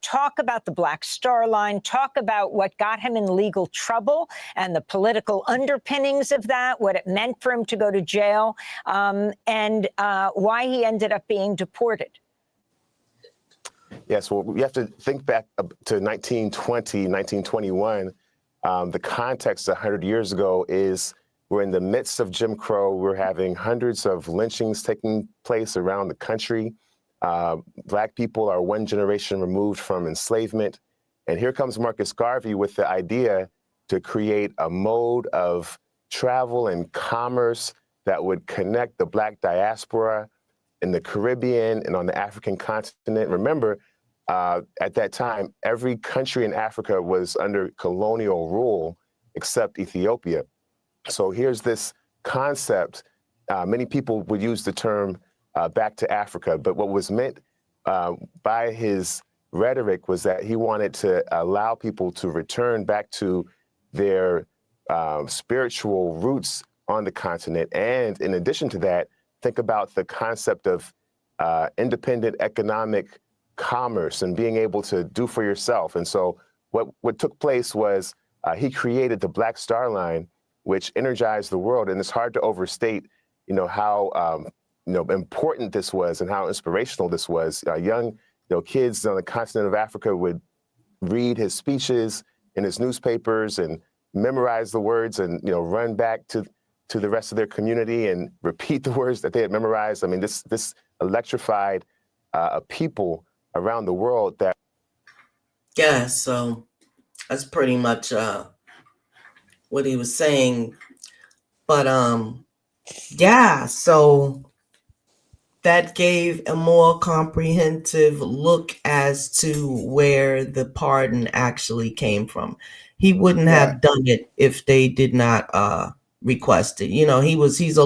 Talk about the Black Star Line, talk about what got him in legal trouble and the political underpinnings of that, what it meant for him to go to jail, and why he ended up being deported. Yes, well, we have to think back to 1920, 1921. The context 100 years ago is we're in the midst of Jim Crow. We're having hundreds of lynchings taking place around the country. Black people are one generation removed from enslavement. And here comes Marcus Garvey with the idea to create a mode of travel and commerce that would connect the Black diaspora in the Caribbean and on the African continent. Remember, at that time, every country in Africa was under colonial rule except Ethiopia. So here's this concept. Many people would use the term back to Africa, but what was meant by his rhetoric was that he wanted to allow people to return back to their spiritual roots on the continent. And in addition to that, think about the concept of independent economic commerce and being able to do for yourself. And so what took place was he created the Black Star Line, which energized the world. And it's hard to overstate, how important this was and how inspirational this was. Young kids on the continent of Africa would read his speeches in his newspapers and memorize the words and run back to the rest of their community and repeat the words that they had memorized. I mean, this electrified a people around the world that. Yeah, so that's pretty much what he was saying. But yeah, so that gave a more comprehensive look as to where the pardon actually came from. He wouldn't have done it if they did not request it. He's a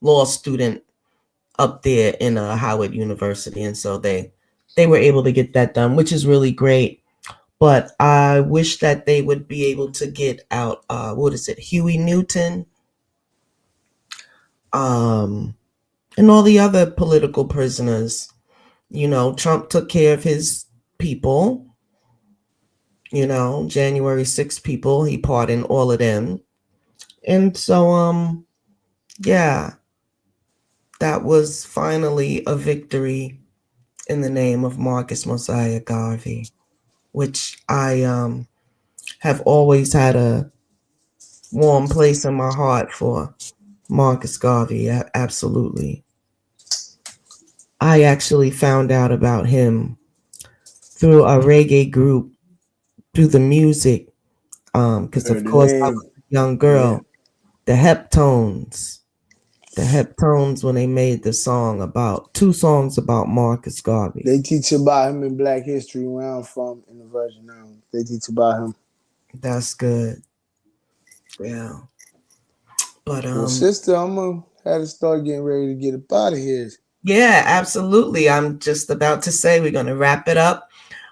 law student up there in Howard University, and so they were able to get that done, which is really great. But I wish that they would be able to get out, Huey Newton, and all the other political prisoners. Trump took care of his people, January 6th people, he pardoned all of them. And so, yeah, that was finally a victory in the name of Marcus Mosiah Garvey, which I have always had a warm place in my heart for Marcus Garvey. Absolutely. I actually found out about him through a reggae group through the music, because Heard of the course I name. was a young Yeah. girl. The Heptones. The Heptones, when they made the song about 2 songs about Marcus Garvey. They teach about him in Black History where I'm from in the Virgin Islands. They teach about him. That's good. Yeah. But Well, sister, I'm gonna have to start getting ready to get up out of here. yeah, absolutely. I'm just about to say we're gonna wrap it up.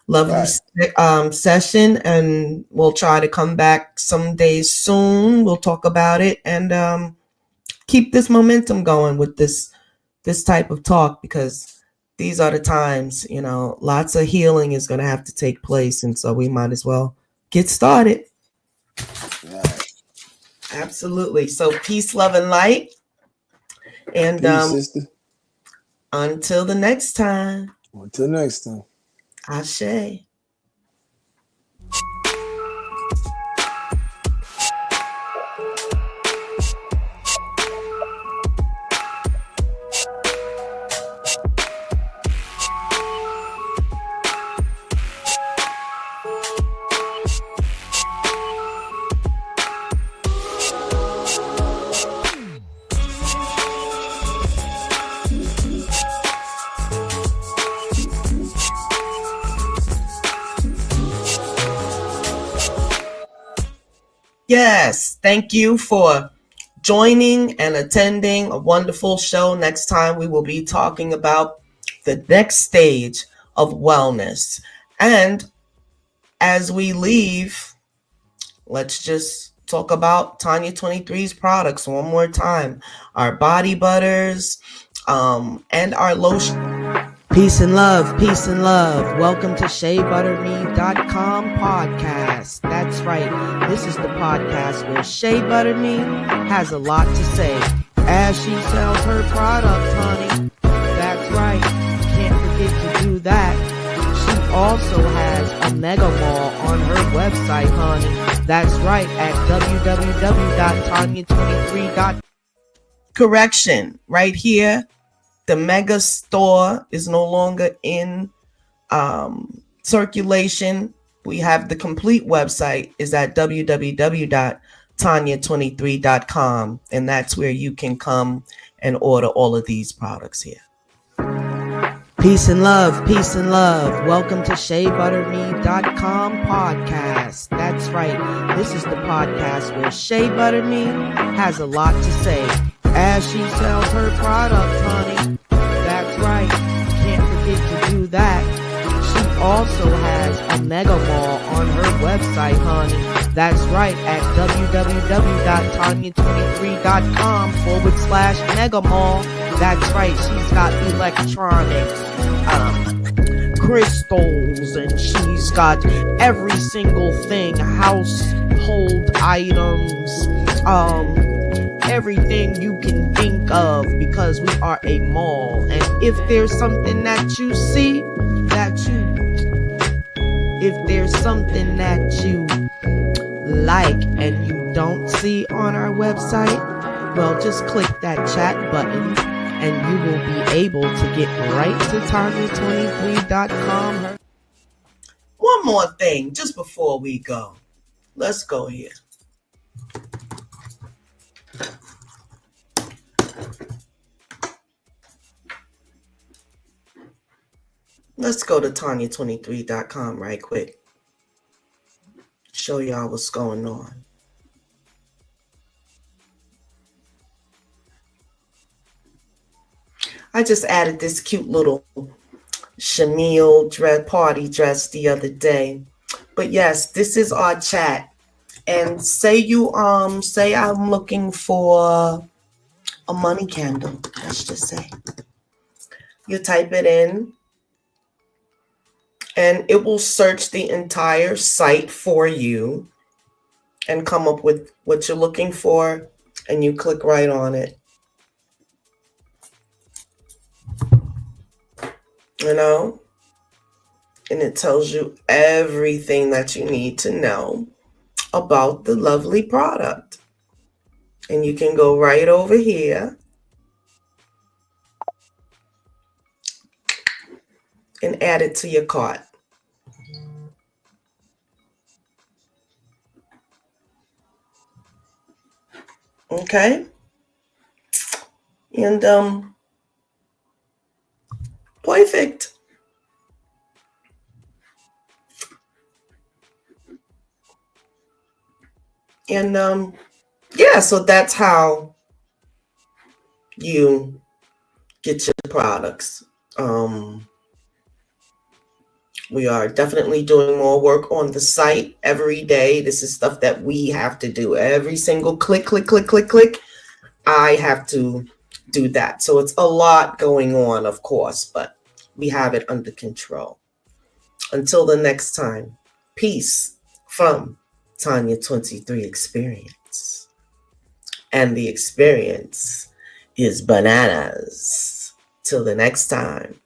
Lovely session, and we'll try to come back some days soon. We'll talk about it and keep this momentum going with this type of talk, because these are the times, lots of healing is going to have to take place, and so we might as well get started. Right. Absolutely. So peace, love, and light, and Peace, sister. Until the next time. Until next time. Ashe. Yes, thank you for joining and attending a wonderful show. Next time we will be talking about the next stage of wellness. And as we leave, let's just talk about Tanya 23's products one more time. Our body butters and our lotion. Peace and love, peace and love. Welcome to SheaButterMe.com podcast. That's right. This is the podcast where Shea Butter Me has a lot to say as she sells her products, honey. That's right. Can't forget to do that. She also has a mega mall on her website, honey. That's right, at www.tanya23.com. Correction, right here. The mega store is no longer in circulation. We have the complete website is at www.tanya23.com, and that's where you can come and order all of these products here. Peace and love, peace and love. Welcome to SheaButterMe.com podcast. That's right. This is the podcast where Shea Butter Me has a lot to say as she sells her products, honey. That's right. Can't forget to do that. She also has a mega mall on her website, honey. That's right, at www.tanya23.com/mega mall. That's right. She's got electronics, crystals, and she's got every single thing, household items, everything you can think of, because we are a mall. And if there's something that you see if there's something that you like and you don't see on our website, well, just click that chat button and you will be able to get right to Tanya23.com. One more thing just before we go. Let's go here. Let's go to Tanya23.com right quick. Show y'all what's going on. I just added this cute little chenille party dress the other day. But yes, this is our chat. And say I'm looking for a money candle, let's just say. You type it in and it will search the entire site for you and come up with what you're looking for, and you click right on it. And it tells you everything that you need to know about the lovely product. And you can go right over here and add it to your cart. Okay. And perfect. And yeah, so that's how you get your products. We are definitely doing more work on the site every day. This is stuff that we have to do. Every single click, click, click, click, click. I have to do that. So it's a lot going on, of course, but we have it under control. Until the next time, peace from Tanya 23 Experience. And the experience is bananas. Till the next time.